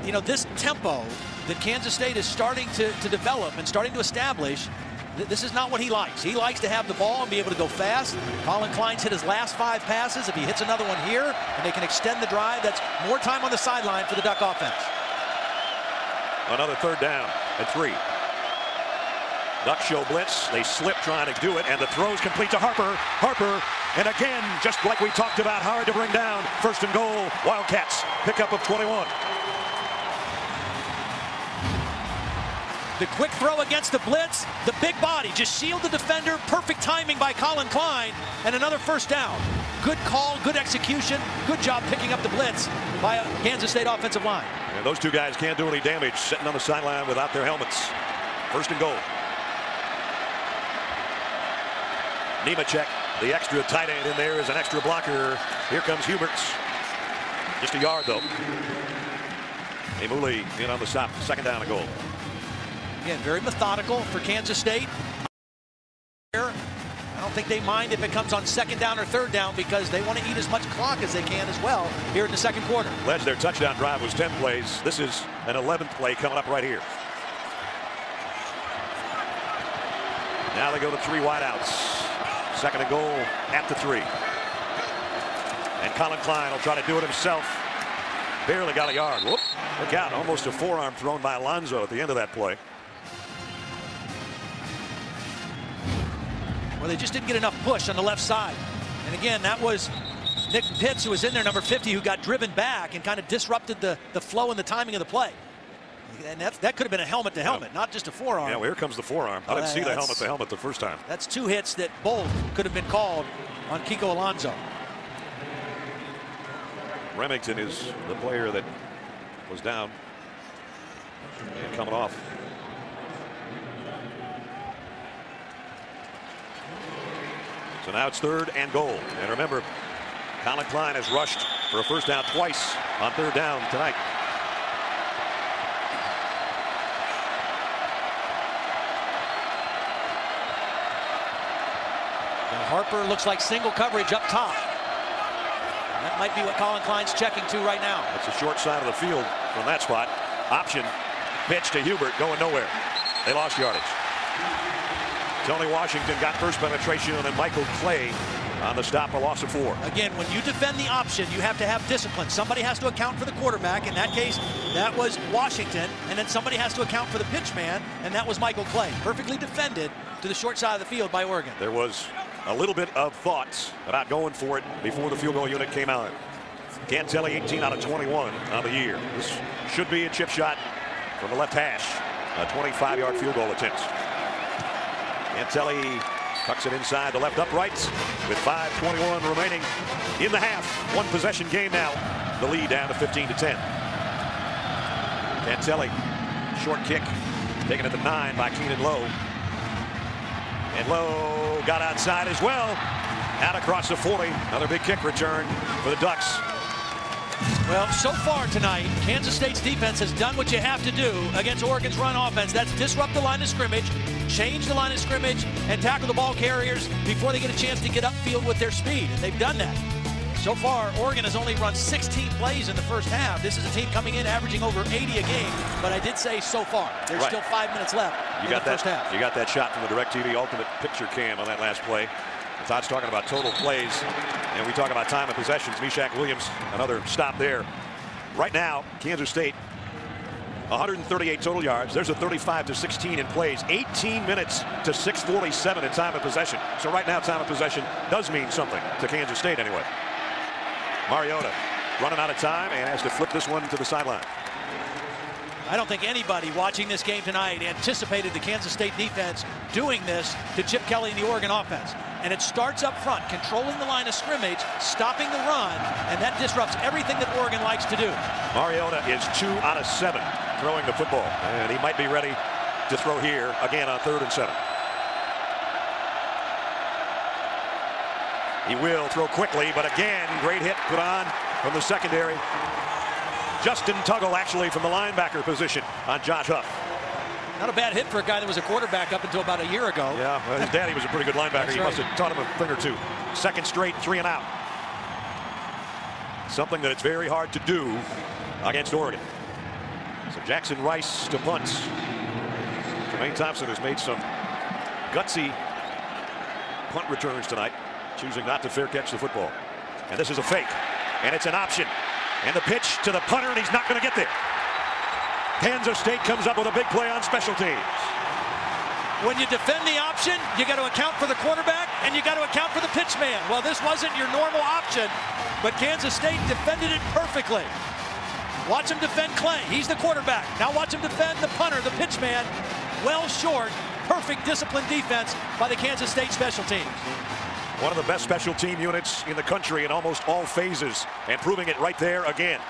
you know, this tempo that Kansas State is starting to develop and starting to establish. This is not what he likes. He likes to have the ball and be able to go fast. Colin Klein's hit his last 5 passes. If he hits another one here and they can extend the drive, that's more time on the sideline for the Duck offense. Another third down at 3. Duck show blitz. They slip trying to do it, and the throw's complete to Harper. Harper, and again, just like we talked about, hard to bring down. First and goal, Wildcats. Pickup of 21. The quick throw against the blitz, the big body just shield the defender. Perfect timing by Colin Klein, and another first down. Good call, good execution, good job picking up the blitz by a Kansas State offensive line. And those two guys can't do any damage sitting on the sideline without their helmets. First and goal. Nemechek, the extra tight end in there, is an extra blocker. Here comes Huberts. Just a yard though. Emuli in on the stop. Second down and goal. Again, very methodical for Kansas State. I don't think they mind if it comes on second down or third down because they want to eat as much clock as they can as well here in the second quarter. Ledge, their touchdown drive was 10 plays. This is an 11th play coming up right here. Now they go to 3 wideouts. Second and goal at the 3. And Colin Klein will try to do it himself. Barely got a yard. Whoop. Look out. Almost a forearm thrown by Alonzo at the end of that play. Well, they just didn't get enough push on the left side. And again, that was Nick Pitts, who was in there, number 50, who got driven back and kind of disrupted the flow and the timing of the play. And that could have been a helmet to helmet, not just a forearm. Yeah, well, here comes the forearm. I didn't see the helmet to helmet the first time. That's 2 hits that both could have been called on Kiko Alonso. Remington is the player that was down and coming off. So now it's 3rd and goal. And remember, Colin Klein has rushed for a first down twice on 3rd down tonight. Now Harper looks like single coverage up top. That might be what Colin Klein's checking to right now. That's the short side of the field from that spot. Option pitch to Hubert, going nowhere. They lost yardage. Tony Washington got first penetration, and then Michael Clay on the stop, a loss of 4. Again, when you defend the option, you have to have discipline. Somebody has to account for the quarterback. In that case, that was Washington, and then somebody has to account for the pitch man, and that was Michael Clay. Perfectly defended to the short side of the field by Oregon. There was a little bit of thoughts about going for it before the field goal unit came out. Cantelli 18 out of 21 on the year. This should be a chip shot from the left hash. A 25-yard field goal attempt. Cantelli tucks it inside the left upright with 5:21 remaining in the half. 1 possession game now. The lead down to 15-10. Cantelli, short kick, taken at the 9 by Keenan Lowe. And Lowe got outside as well. Out across the 40. Another big kick return for the Ducks. Well, so far tonight, Kansas State's defense has done what you have to do against Oregon's run offense. That's disrupt the line of scrimmage, change the line of scrimmage, and tackle the ball carriers before they get a chance to get upfield with their speed. And they've done that. So far, Oregon has only run 16 plays in the first half. This is a team coming in averaging over 80 a game. But I did say so far. There's still 5 minutes left in the first half. You got that shot from the DirecTV Ultimate Picture Cam on that last play. Todd's talking about total plays, and we talk about time of possessions. Meshach Williams, another stop there. Right now, Kansas State, 138 total yards. There's a 35-16 in plays. 18 minutes to 6:47 in time of possession. So right now, time of possession does mean something to Kansas State anyway. Mariota running out of time and has to flip this one to the sideline. I don't think anybody watching this game tonight anticipated the Kansas State defense doing this to Chip Kelly and the Oregon offense. And it starts up front, controlling the line of scrimmage, stopping the run, and that disrupts everything that Oregon likes to do. Mariota is 2 out of 7 throwing the football, and he might be ready to throw here again on 3rd and 7. He will throw quickly, but again, great hit put on from the secondary. Justin Tuggle actually from the linebacker position on Josh Huff. Not a bad hit for a guy that was a quarterback up until about a year ago. Yeah, well, his daddy was a pretty good linebacker. That's He must have taught him a thing or two. Second straight 3 and out. Something that it's very hard to do against Oregon. So Jackson Rice to punt. Jermaine Thompson has made some gutsy punt returns tonight, choosing not to fair catch the football. And this is a fake, and it's an option. And the pitch to the punter, and he's not going to get there. Kansas State comes up with a big play on special teams. When you defend the option, you got to account for the quarterback, and you got to account for the pitch man. Well, this wasn't your normal option, but Kansas State defended it perfectly. Watch him defend Clay. He's the quarterback. Now watch him defend the punter, the pitch man. Well short. Perfect disciplined defense by the Kansas State special teams. One of the best special team units in the country in almost all phases, and proving it right there again.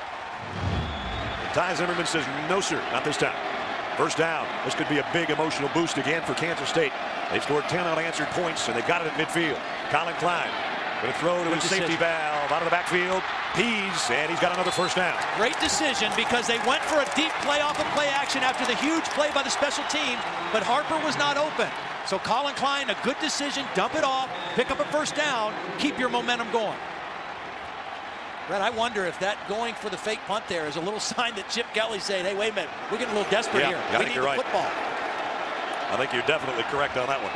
And Ty Zimmerman says, no, sir, not this time. First down. This could be a big emotional boost again for Kansas State. They've scored 10 unanswered points, and they've got it at midfield. Colin Klein going to throw to his safety valve out of the backfield. Pease, and he's got another first down. Great decision, because they went for a deep play off of play action after the huge play by the special team, but Harper was not open. So Colin Klein, a good decision, dump it off, pick up a first down, keep your momentum going. Brett, I wonder if that going for the fake punt there is a little sign that Chip Kelly's saying, hey, wait a minute, we're getting a little desperate here. We need the football. I think you're definitely correct on that one.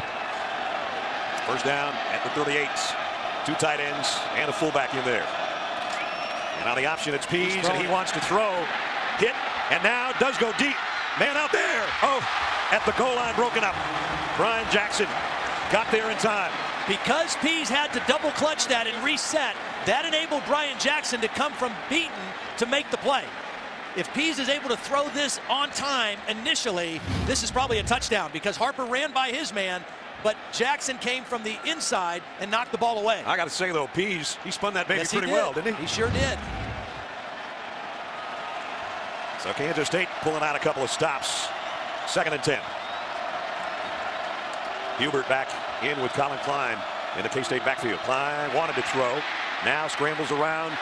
First down at the 38. 2 tight ends and a fullback in there. And on the option, it's Pease, and he wants to throw. Hit, and now does go deep. Man out there. Oh, at the goal line, broken up. Brian Jackson got there in time. Because Pease had to double clutch that and reset, that enabled Brian Jackson to come from beaten to make the play. If Pease is able to throw this on time initially, this is probably a touchdown, because Harper ran by his man, but Jackson came from the inside and knocked the ball away. I got to say, though, Pease, he spun that baby pretty well, didn't he? He sure did. So Kansas State pulling out a couple of stops. 2nd and 10. Hubert back in with Colin Klein in the K-State backfield. Klein wanted to throw. Now scrambles around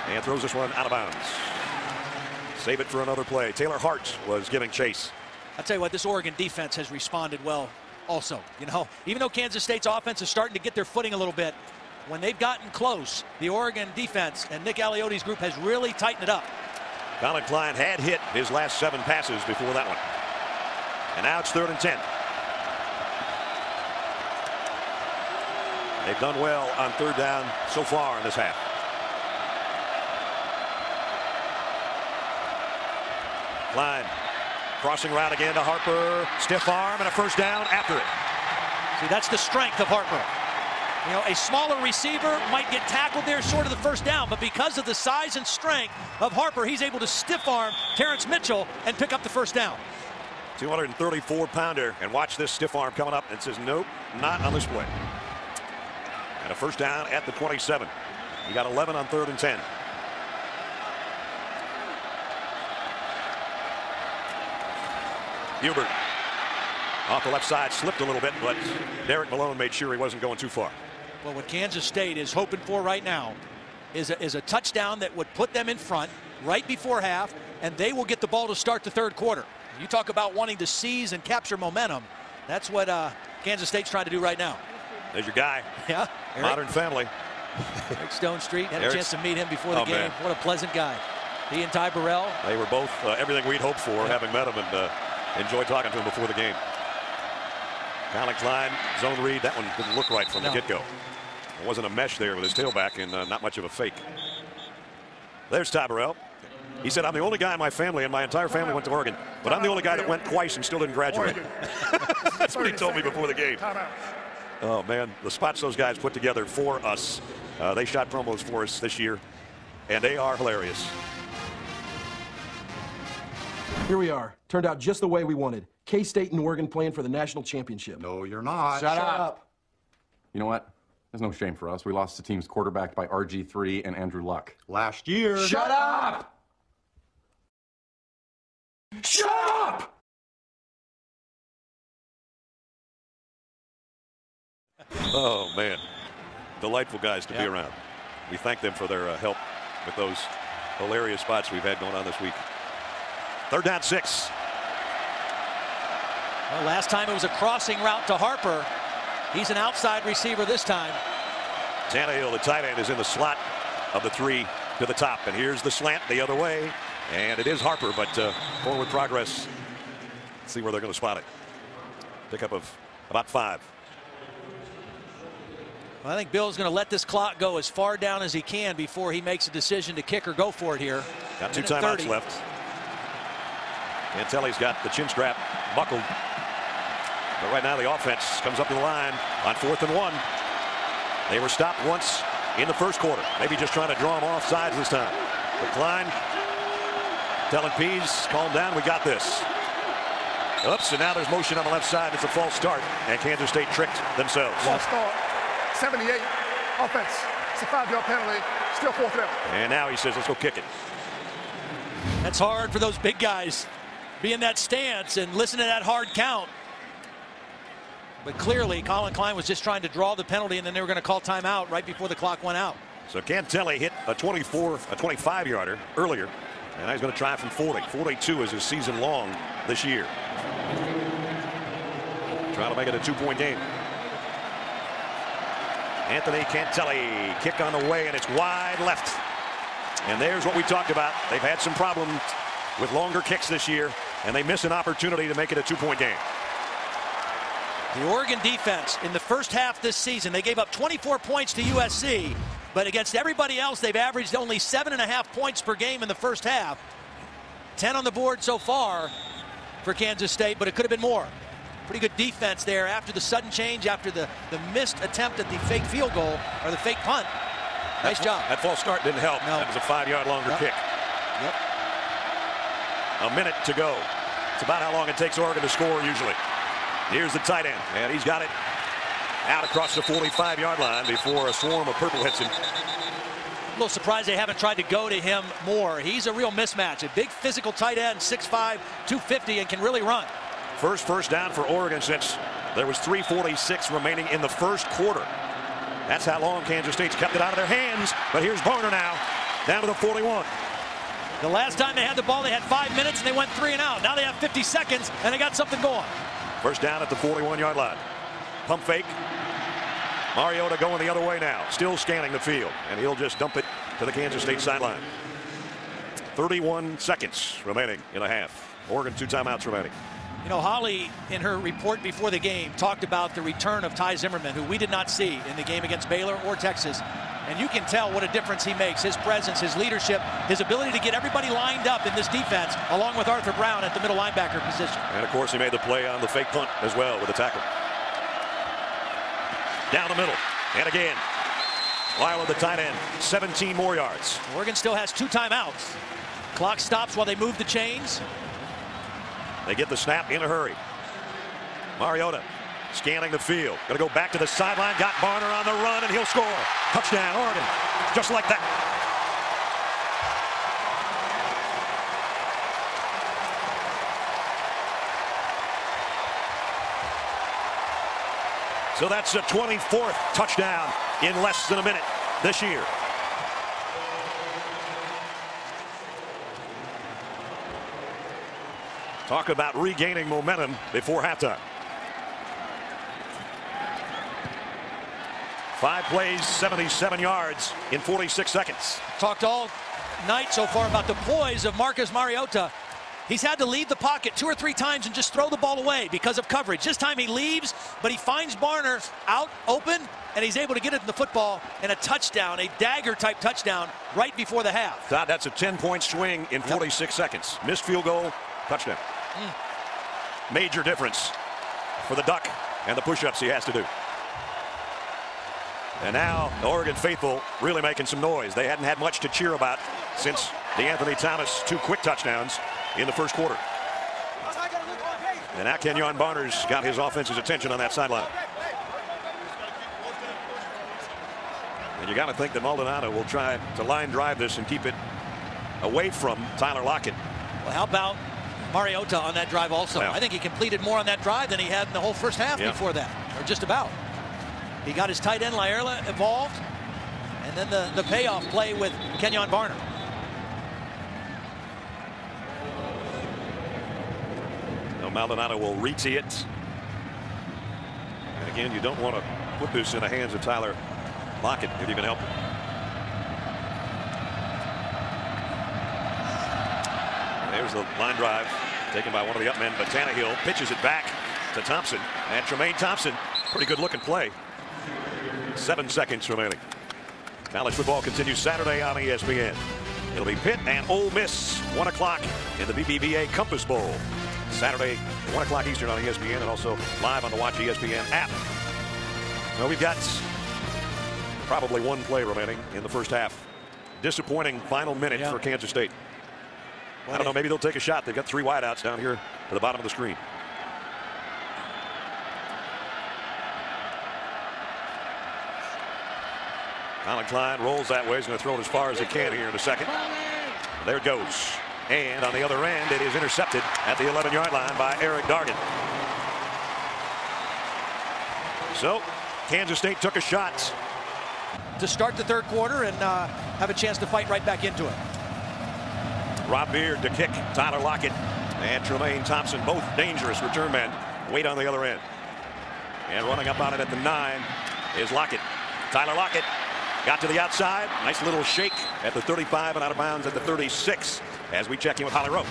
and throws this one out of bounds. Save it for another play. Taylor Hart was giving chase. I'll tell you what, this Oregon defense has responded well also. You know, even though Kansas State's offense is starting to get their footing a little bit, when they've gotten close, the Oregon defense and Nick Aliotti's group has really tightened it up. Colin Klein had hit his last 7 passes before that one. And now it's 3rd and 10. They've done well on 3rd down so far in this half. Klein crossing route again to Harper. Stiff arm and a first down after it. See, that's the strength of Harper. You know, a smaller receiver might get tackled there short of the first down, but because of the size and strength of Harper, he's able to stiff arm Terrence Mitchell and pick up the first down. 234-pounder, and watch this stiff arm coming up, and says nope, not on this play. And a first down at the 27. He got 11 on 3rd and 10. Hubert Off the left side, slipped a little bit, but Derek Malone made sure he wasn't going too far. Well, what Kansas State is hoping for right now is a touchdown that would put them in front right before half, and they will get the ball to start the third quarter. You talk about wanting to seize and capture momentum. That's what Kansas State's trying to do right now. There's your guy. Yeah. Modern family. Eric Stone Street. Had a chance to meet him before the game. Man. What a pleasant guy. He and Ty Burrell. They were both everything we'd hoped for, having met him, and enjoyed talking to him before the game. Colin Klein, zone read. That one didn't look right from the get-go. There wasn't a mesh there with his tailback, and not much of a fake. There's Ty Burrell. He said, I'm the only guy in my family, and my entire family went to Oregon, but I'm the only guy that went twice and still didn't graduate. That's what he told me before the game. Oh, man, the spots those guys put together for us. They shot promos for us this year, and they are hilarious. Here we are. Turned out just the way we wanted. K-State and Oregon playing for the national championship. No, you're not. Shut up. You know what? There's no shame for us. We lost to teams quarterbacked by RG3 and Andrew Luck. Last year. Shut up! Shut up! Oh, man. Delightful guys to be around. We thank them for their help with those hilarious spots we've had going on this week. 3rd down 6. Well, last time it was a crossing route to Harper. He's an outside receiver this time. Tannehill, the tight end, is in the slot of the 3 to the top. And here's the slant the other way. And it is Harper, but forward progress. Let's see where they're going to spot it. Pickup of about 5. Well, I think Bill's going to let this clock go as far down as he can before he makes a decision to kick or go for it here. Got 2 timeouts left. Cantelli's got the chin strap buckled. But right now the offense comes up to the line on 4th and 1. They were stopped once in the first quarter. Maybe just trying to draw them off sides this time. But Klein telling Pease, calm down, we got this. Oops, and now there's motion on the left side. It's a false start, and Kansas State tricked themselves. False start. 78 offense. It's a 5-yard penalty. Still 4th down. And now he says, let's go kick it. That's hard for those big guys. Be in that stance and listen to that hard count. But clearly, Colin Klein was just trying to draw the penalty, and then they were going to call timeout right before the clock went out. So Cantelli hit a 25-yarder earlier, and now he's going to try from 40. 42 is his season long this year. Trying to make it a 2-point game. Anthony Cantelli, kick on the way, and it's wide left. And there's what we talked about. They've had some problems with longer kicks this year, and they miss an opportunity to make it a 2-point game. The Oregon defense in the first half this season, they gave up 24 points to USC, but against everybody else, they've averaged only 7.5 points per game in the first half. 10 on the board so far for Kansas State, but it could have been more. Pretty good defense there after the sudden change, after the missed attempt at the fake field goal, or the fake punt. Nice job. That false start didn't help. No. That was a 5-yard longer kick. Yep. A minute to go. It's about how long it takes Oregon to score usually. Here's the tight end, and he's got it out across the 45-yard line before a swarm of purple hits him. A little surprised they haven't tried to go to him more. He's a real mismatch. A big physical tight end, 6'5", 250, and can really run. First down for Oregon since there was 3:46 remaining in the first quarter. That's how long Kansas State's kept it out of their hands. But here's Barner now, down to the 41. The last time they had the ball, they had 5 minutes, and they went 3 and out. Now they have 50 seconds, and they got something going. First down at the 41-yard line. Pump fake. Mariota going the other way now, still scanning the field, and he'll just dump it to the Kansas State sideline. 31 seconds remaining in a half. Oregon 2 timeouts remaining. You know, Holly, in her report before the game, talked about the return of Ty Zimmerman, who we did not see in the game against Baylor or Texas. And you can tell what a difference he makes. His presence, his leadership, his ability to get everybody lined up in this defense, along with Arthur Brown at the middle linebacker position. And, of course, he made the play on the fake punt as well with a tackle. Down the middle. And again. Weiler, the tight end, 17 more yards. Oregon still has 2 timeouts. Clock stops while they move the chains. They get the snap in a hurry. Mariota scanning the field. Going to go back to the sideline. Got Barner on the run, and he'll score. Touchdown, Oregon. Just like that. So that's a 24th touchdown in less than a minute this year. Talk about regaining momentum before halftime. 5 plays, 77 yards in 46 seconds. Talked all night so far about the poise of Marcus Mariota. He's had to leave the pocket 2 or 3 times and just throw the ball away because of coverage. This time he leaves, but he finds Barner out open, and he's able to get it in the football and a touchdown, a dagger-type touchdown right before the half. Todd, that's a 10-point swing in 46 seconds. Missed field goal, touchdown. Major difference for the Duck and the push-ups he has to do. And now the Oregon faithful really making some noise. They hadn't had much to cheer about since the Anthony Thomas 2 quick touchdowns in the first quarter. And now Kenyon Barner's got his offense's attention on that sideline. And you got to think that Maldonado will try to line drive this and keep it away from Tyler Lockett. Well, how about Mariota on that drive also? Well, I think he completed more on that drive than he had in the whole first half before that, or just about. He got his tight end Laerla involved, and then the payoff play with Kenyon Barner. Now Maldonado will re-tee it. And again, you don't want to put this in the hands of Tyler Lockett if you can help it. There's the line drive taken by one of the up men, but Tannehill pitches it back to Thompson. And Tremaine Thompson, pretty good looking play. 7 seconds remaining. College football continues Saturday on ESPN. It'll be Pitt and Ole Miss, 1 o'clock in the BBVA Compass Bowl. Saturday, 1 o'clock Eastern on ESPN, and also live on the Watch ESPN app. Well, we've got probably 1 play remaining in the first half. Disappointing final minute for Kansas State. I don't know, maybe they'll take a shot. They've got 3 wideouts down here to the bottom of the screen. Colin Klein rolls that way. He's going to throw it as far as he can here in a second. There it goes. And on the other end, it is intercepted at the 11-yard line by Eric Dargan. So, Kansas State took a shot to start the third quarter and have a chance to fight right back into it. Rob Beard to kick. Tyler Lockett and Tremaine Thompson, both dangerous return men, wait on the other end. And running up on it at the 9 is Lockett. Tyler Lockett got to the outside. Nice little shake at the 35 and out of bounds at the 36 as we check in with Holly Rowe.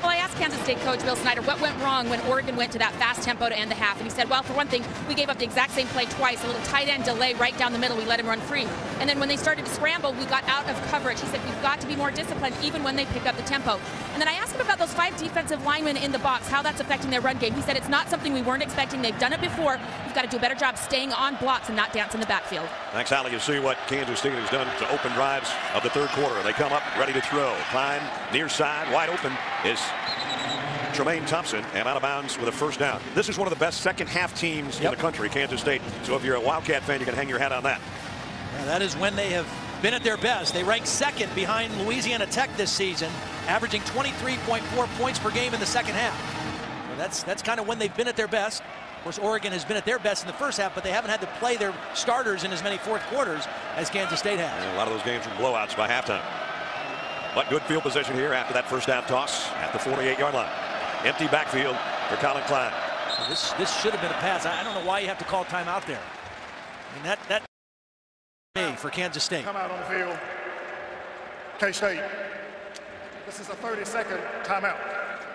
Well, I asked Kansas State coach Bill Snyder what went wrong when Oregon went to that fast tempo to end the half. And he said, well, for one thing, we gave up the exact same play twice, a little tight end delay right down the middle. We let him run free. And then when they started to scramble, we got out of coverage. He said, we've got to be more disciplined even when they pick up the tempo. And then I asked him about those 5 defensive linemen in the box, how that's affecting their run game. He said it's not something we weren't expecting. They've done it before. We've got to do a better job staying on blocks and not dance in the backfield. Thanks, Holly. You see what Kansas State has done to open drives of the third quarter. They come up ready to throw. Klein near side, wide open is Tremaine Thompson, and out of bounds with a first down. This is one of the best second half teams in the country, Kansas State. So if you're a Wildcat fan, you can hang your hat on that. Yeah, that is when they have been at their best. They rank second behind Louisiana Tech this season, averaging 23.4 points per game in the second half. So that's kind of when they've been at their best. Of course, Oregon has been at their best in the first half, but they haven't had to play their starters in as many fourth quarters as Kansas State has. And a lot of those games were blowouts by halftime. But good field position here after that first half toss at the 48-yard line. Empty backfield for Colin Klein. Well, this should have been a pass. I don't know why you have to call timeout there. I mean, that for Kansas State. Come out on the field. K-State. This is a 30-second timeout.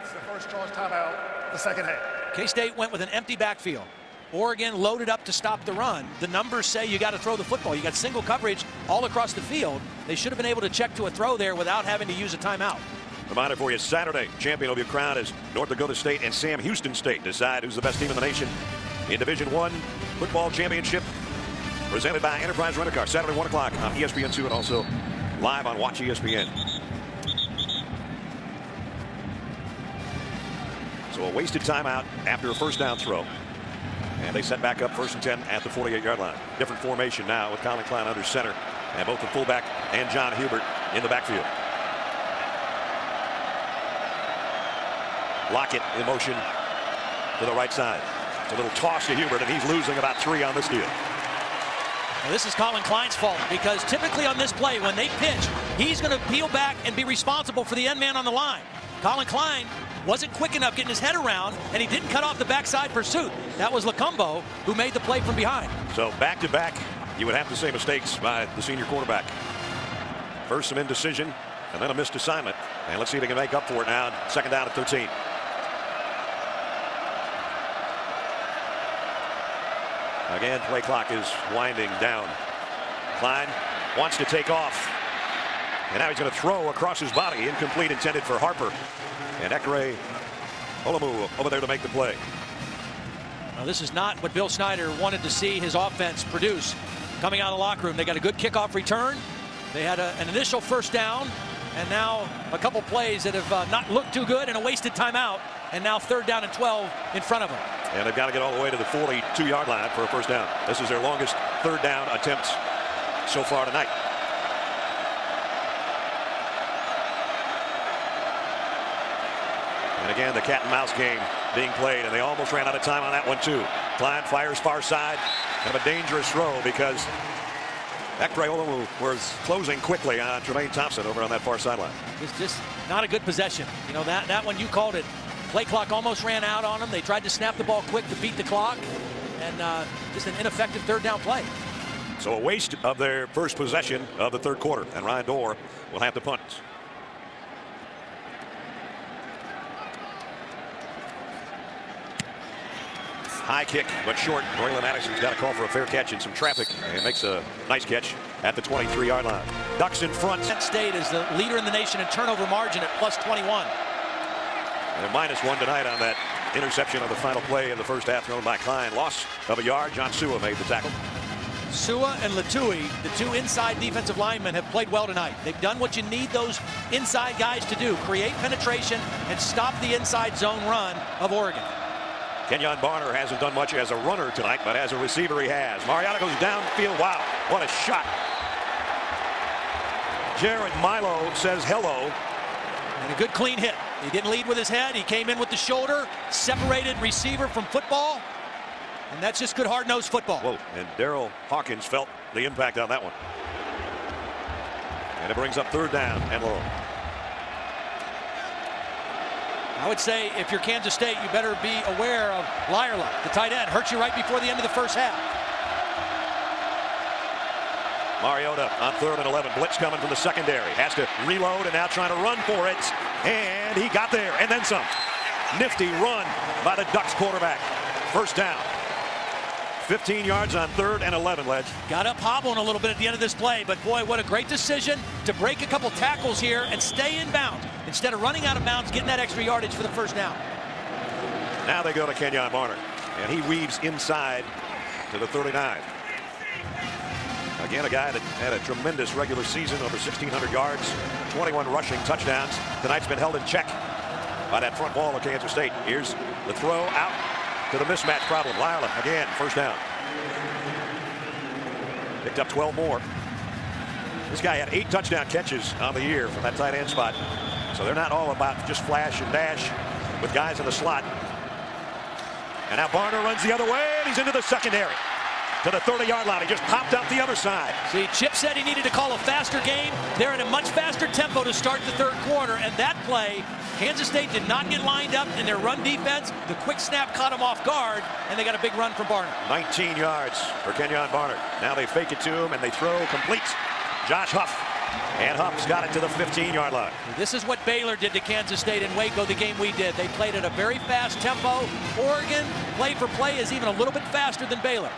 It's the first charge timeout of the second half. K-State went with an empty backfield. Oregon loaded up to stop the run. The numbers say you got to throw the football. You got single coverage all across the field. They should have been able to check to a throw there without having to use a timeout. Reminder for you, Saturday, champion will be crowned as North Dakota State and Sam Houston State decide who's the best team in the nation in Division I football championship, presented by Enterprise Rent-A-Car. Saturday, 1 o'clock on ESPN2 and also live on Watch ESPN. So a wasted timeout after a first down throw. And they set back up 1st and 10 at the 48-yard line. Different formation now with Colin Klein under center and both the fullback and John Hubert in the backfield. Lockett in motion to the right side. It's a little toss to Hubert, and he's losing about 3 on this deal. Now, this is Colin Klein's fault, because typically on this play, when they pitch, he's going to peel back and be responsible for the end man on the line. Colin Klein wasn't quick enough getting his head around, and he didn't cut off the backside pursuit. That was Lacombo who made the play from behind. So back-to-back, you would have to say mistakes by the senior quarterback. First some indecision, and then a missed assignment. And let's see if they can make up for it now. Second down at 13. Again, play clock is winding down. Klein wants to take off. And now he's going to throw across his body. Incomplete, intended for Harper. And Ekere Olomu over there to make the play. Now, this is not what Bill Snyder wanted to see his offense produce coming out of the locker room. They got a good kickoff return. They had an initial first down, and now a couple plays that have not looked too good, and a wasted timeout, and now 3rd down and 12 in front of them. And they've got to get all the way to the 42-yard line for a first down. This is their longest 3rd down attempts so far tonight. And again, the cat and mouse game being played, and they almost ran out of time on that one too. Klein fires far side. Kind of a dangerous throw because Ekere Olomu was closing quickly on Tremaine Thompson over on that far sideline. It's just not a good possession. You know, that one you called it. Play clock almost ran out on them. They tried to snap the ball quick to beat the clock, and just an ineffective 3rd down play. So a waste of their first possession of the 3rd quarter, and Ryan Dorr will have to punt. High kick, but short. Braylon Addison's got a call for a fair catch in some traffic, and makes a nice catch at the 23-yard line. Ducks in front. Kansas State is the leader in the nation in turnover margin at +21. And -1 tonight on that interception of the final play in the first half thrown by Klein. Loss of a yard. John Sua made the tackle. Sua and Latui, the 2 inside defensive linemen, have played well tonight. They've done what you need those inside guys to do: create penetration and stop the inside zone run of Oregon. Kenyon Barner hasn't done much as a runner tonight, but as a receiver he has. Mariota goes downfield. Wow, what a shot. Jared Milo says hello. And a good clean hit. He didn't lead with his head. He came in with the shoulder, separated receiver from football. And that's just good hard-nosed football. Whoa, and Darrell Hawkins felt the impact on that one. And it brings up 3rd down and long. I would say if you're Kansas State, you better be aware of Lyerla, the tight end. Hurt you right before the end of the first half. Mariota on 3rd and 11. Blitz coming from the secondary. Has to reload and now trying to run for it. And he got there and then some. Nifty run by the Ducks quarterback. First down. 15 yards on 3rd and 11, Ledge. Got up hobbling a little bit at the end of this play, but boy, what a great decision to break a couple tackles here and stay in bounds instead of running out of bounds, getting that extra yardage for the first down. Now they go to Kenyon Barner, and he weaves inside to the 39. Again, a guy that had a tremendous regular season, over 1,600 yards, 21 rushing touchdowns. Tonight's been held in check by that front wall of Kansas State. Here's the throw out to the mismatch problem. Lyerla again, first down. Picked up 12 more. This guy had 8 touchdown catches on the year from that tight end spot. So they're not all about just flash and dash with guys in the slot. And now Barner runs the other way, and he's into the secondary. To the 30-yard line. He just popped out the other side. See, Chip said he needed to call a faster game. They're in a much faster tempo to start the 3rd quarter, and that play, Kansas State did not get lined up in their run defense. The quick snap caught them off guard, and they got a big run from Barner. 19 yards for Kenyon Barner. Now they fake it to him, and they throw complete. Josh Huff. And Huff's got it to the 15-yard line. This is what Baylor did to Kansas State in Waco, the game we did. They played at a very fast tempo. Oregon, play for play, is even a little bit faster than Baylor.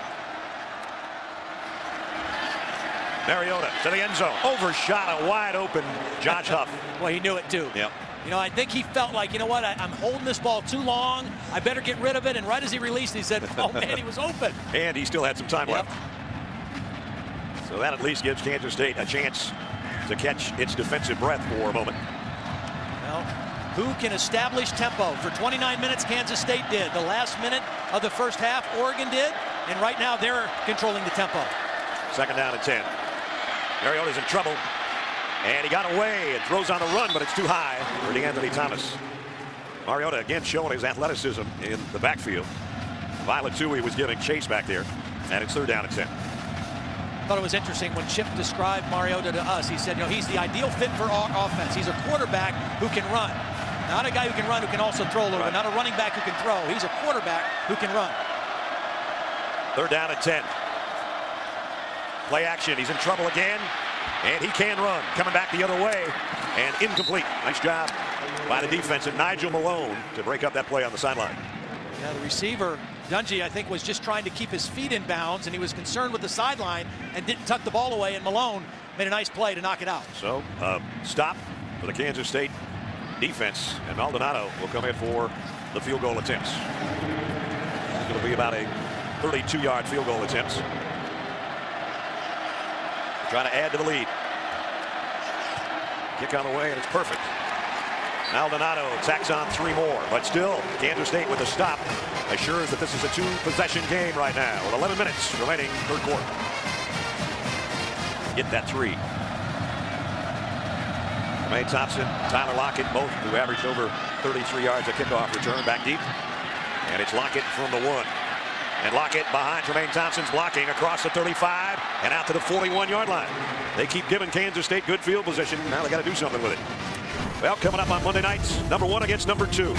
Mariota to the end zone. Overshot a wide open Josh Huff. Well, he knew it too. Yep. You know, I think he felt like, you know what, I'm holding this ball too long. I better get rid of it. And right as he released, he said, oh, man, he was open. And he still had some time left. So that at least gives Kansas State a chance to catch its defensive breath for a moment. Well, who can establish tempo? For 29 minutes, Kansas State did. The last minute of the first half, Oregon did. And right now, they're controlling the tempo. Second down and 10. Mariota's in trouble, and he got away and throws on the run, but it's too high for DeAnthony Thomas. Mariota again showing his athleticism in the backfield. Violet Tui was giving chase back there, and it's 3rd down and 10. I thought it was interesting when Chip described Mariota to us. He said, he's the ideal fit for our offense. He's a quarterback who can run. Not a guy who can run who can also throw a little bit. Not a running back who can throw. He's a quarterback who can run. 3rd down and 10. Play action. He's in trouble again, and he can run. Coming back the other way, and incomplete. Nice job by the defense and Nigel Malone to break up that play on the sideline. Yeah, the receiver, Dungy, I think, was just trying to keep his feet in bounds, and he was concerned with the sideline and didn't tuck the ball away, and Malone made a nice play to knock it out. So, stop for the Kansas State defense, and Maldonado will come in for the field goal attempts. It's going to be about a 32-yard field goal attempt. Trying to add to the lead. Kick on the way, and it's perfect. Maldonado tacks on 3 more, but still, Kansas State with a stop assures that this is a 2-possession game right now with 11 minutes remaining 3rd quarter. Get that 3. Jermaine Thompson, Tyler Lockett, both who averaged over 33 yards a kickoff return back deep. And it's Lockett from the 1. And Lockett behind Jermaine Thompson's blocking across the 35 and out to the 41-yard line. They keep giving Kansas State good field position. Now they got to do something with it. Well, coming up on Monday nights, number 1 against number 2.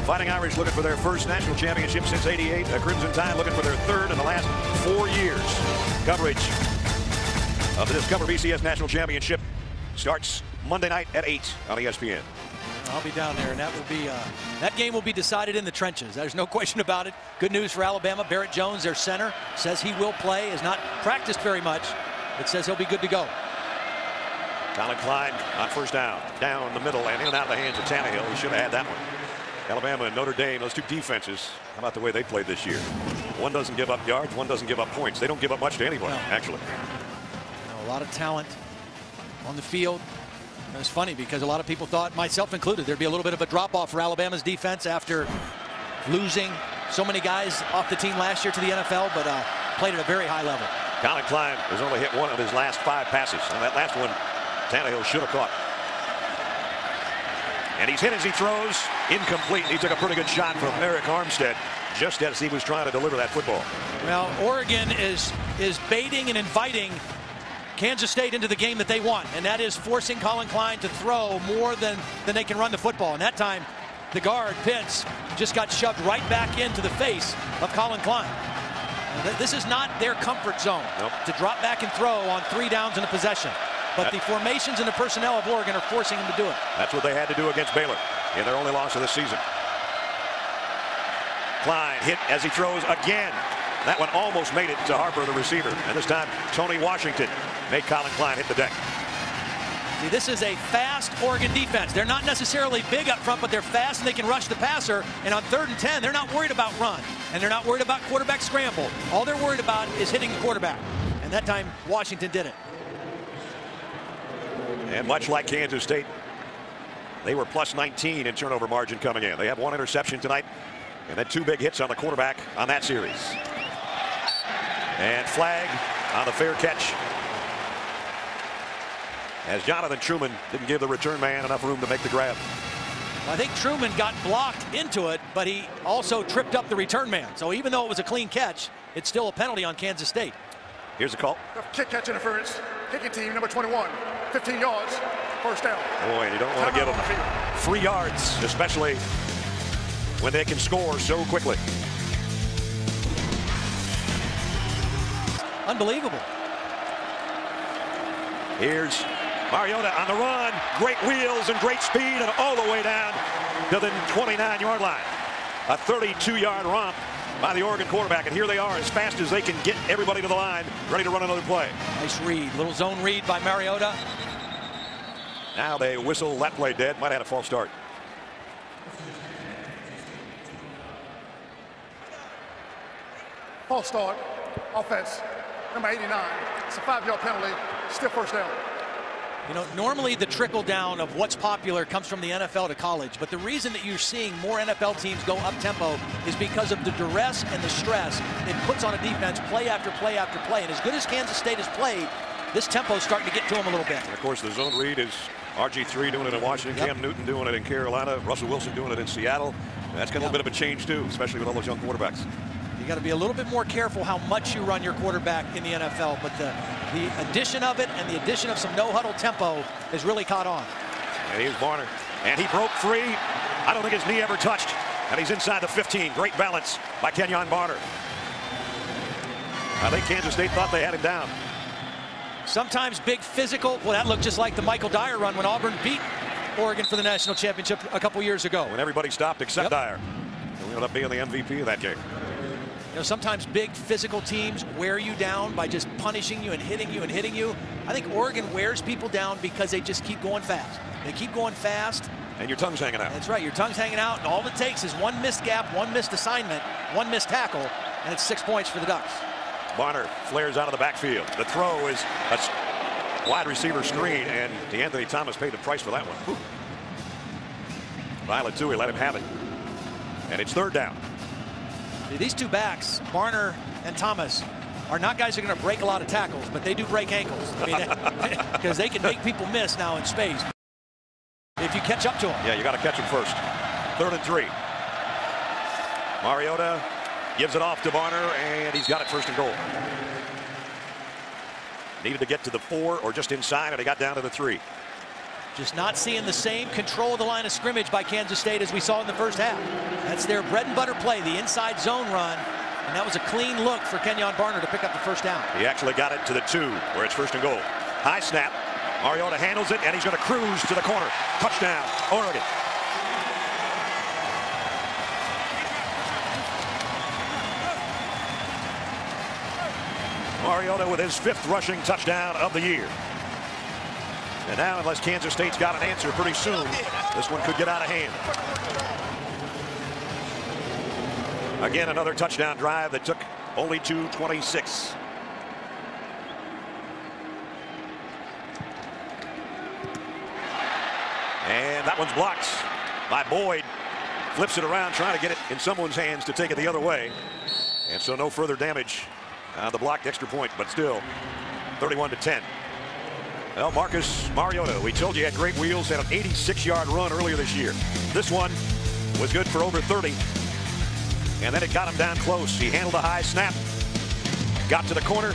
Fighting Irish looking for their first national championship since '88. The Crimson Tide looking for their 3rd in the last 4 years. Coverage of the Discover BCS National Championship starts Monday night at 8 on ESPN. I'll be down there, and that will be that game will be decided in the trenches. There's no question about it. Good news for Alabama. Barrett Jones, their center, says he will play. Has not practiced very much, but says he'll be good to go. Colin Klein on 1st down. Down the middle and in and out of the hands of Tannehill. He should have had that one. Alabama and Notre Dame, those 2 defenses, how about the way they played this year? One doesn't give up yards, one doesn't give up points. They don't give up much to anybody, actually. A lot of talent on the field. It was funny because a lot of people thought, myself included, there'd be a little bit of a drop-off for Alabama's defense after losing so many guys off the team last year to the NFL, but played at a very high level. Colin Klein has only hit 1 of his last 5 passes, and that last one Tannehill should have caught. And he's hit as he throws. Incomplete. He took a pretty good shot from Eric Armstead just as he was trying to deliver that football. Well, Oregon is baiting and inviting Kansas State into the game that they want, and that is forcing Colin Klein to throw more than they can run the football. And that time, the guard, Pitts, just got shoved right back into the face of Colin Klein. This is not their comfort zone to drop back and throw on 3 downs in a possession. But the formations and the personnel of Oregon are forcing him to do it. That's what they had to do against Baylor in their only loss of the season. Klein hit as he throws again. That one almost made it to Harper, the receiver. And this time, Tony Washington made Colin Klein hit the deck. See, this is a fast Oregon defense. They're not necessarily big up front, but they're fast and they can rush the passer. And on 3rd and 10, they're not worried about run. And they're not worried about quarterback scramble. All they're worried about is hitting the quarterback. And that time, Washington did it. And much like Kansas State, they were plus 19 in turnover margin coming in. They have 1 interception tonight, and then 2 big hits on the quarterback on that series. And flag on the fair catch, as Jonathan Truman didn't give the return man enough room to make the grab. I think Truman got blocked into it, but he also tripped up the return man. So even though it was a clean catch, it's still a penalty on Kansas State. Here's the call. Kick catch interference. Kicking team number 21. 15 yards. 1st down. Boy, and you don't want to give them 3 yards, especially when they can score so quickly. Unbelievable. Here's Mariota on the run. Great wheels and great speed, and all the way down to the 29-yard line. A 32-yard romp by the Oregon quarterback, and here they are as fast as they can get everybody to the line, ready to run another play. Nice read. Little zone read by Mariota. Now they whistle that play dead. Might have had a false start. False start. Offense. Number 89. It's a 5-yard penalty. Still 1st down. You know, normally the trickle down of what's popular comes from the NFL to college, but the reason that you're seeing more NFL teams go up tempo is because of the duress and the stress it puts on a defense play after play after play. And as good as Kansas State has played, this tempo is starting to get to them a little bit. And of course, the zone read is RG3 doing it in Washington, Cam Newton doing it in Carolina, Russell Wilson doing it in Seattle. That's got a little bit of a change too, especially with all those young quarterbacks. You got to be a little bit more careful how much you run your quarterback in the NFL, but the addition of it and the addition of some no-huddle tempo has really caught on. And here's Barner, and he broke free. I don't think his knee ever touched, and he's inside the 15. Great balance by Kenyon Barner. I think Kansas State thought they had him down. Sometimes big physical. Well, that looked just like the Michael Dyer run when Auburn beat Oregon for the national championship a couple years ago. When everybody stopped except Dyer. He ended up being the MVP of that game. You know, sometimes big physical teams wear you down by just punishing you and hitting you and hitting you. I think Oregon wears people down because they just keep going fast. They keep going fast. And your tongue's hanging out. That's right. Your tongue's hanging out, and all it takes is one missed gap, one missed assignment, one missed tackle, and it's 6 points for the Ducks. Barner flares out of the backfield. The throw is a wide receiver screen, and Anthony Thomas paid the price for that one. Violet Tui let him have it. And it's 3rd down. These two backs, Barner and Thomas, are not guys who are going to break a lot of tackles, but they do break ankles. I mean, because they can make people miss now in space if you catch up to them. Yeah, you got to catch them first. 3rd and 3. Mariota gives it off to Barner, and he's got it 1st and goal. Needed to get to the 4 or just inside, and he got down to the 3. Just not seeing the same control of the line of scrimmage by Kansas State as we saw in the first half. That's their bread and butter play, the inside zone run. And that was a clean look for Kenyon Barner to pick up the 1st down. He actually got it to the 2, where it's 1st and goal. High snap. Mariota handles it, and he's going to cruise to the corner. Touchdown, Oregon. Mariota with his 5th rushing touchdown of the year. And now, unless Kansas State's got an answer pretty soon, this one could get out of hand. Again, another touchdown drive that took only 2:26. And that one's blocked by Boyd. Flips it around, trying to get it in someone's hands to take it the other way. And so no further damage. The blocked extra point, but still 31-10. Well, Marcus Mariota, we told you he had great wheels, had an 86-yard run earlier this year. This one was good for over 30. And then it got him down close. He handled a high snap, got to the corner.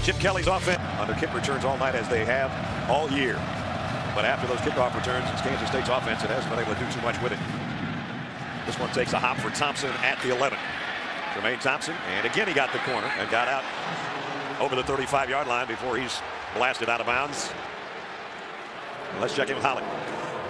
Chip Kelly's offense under kick returns all night, as they have all year. But after those kickoff returns, it's Kansas State's offense that hasn't been able to do too much with it. This one takes a hop for Thompson at the 11. Jermaine Thompson, and again he got the corner and got out over the 35-yard line before he's blasted out of bounds. Let's check in with Holly.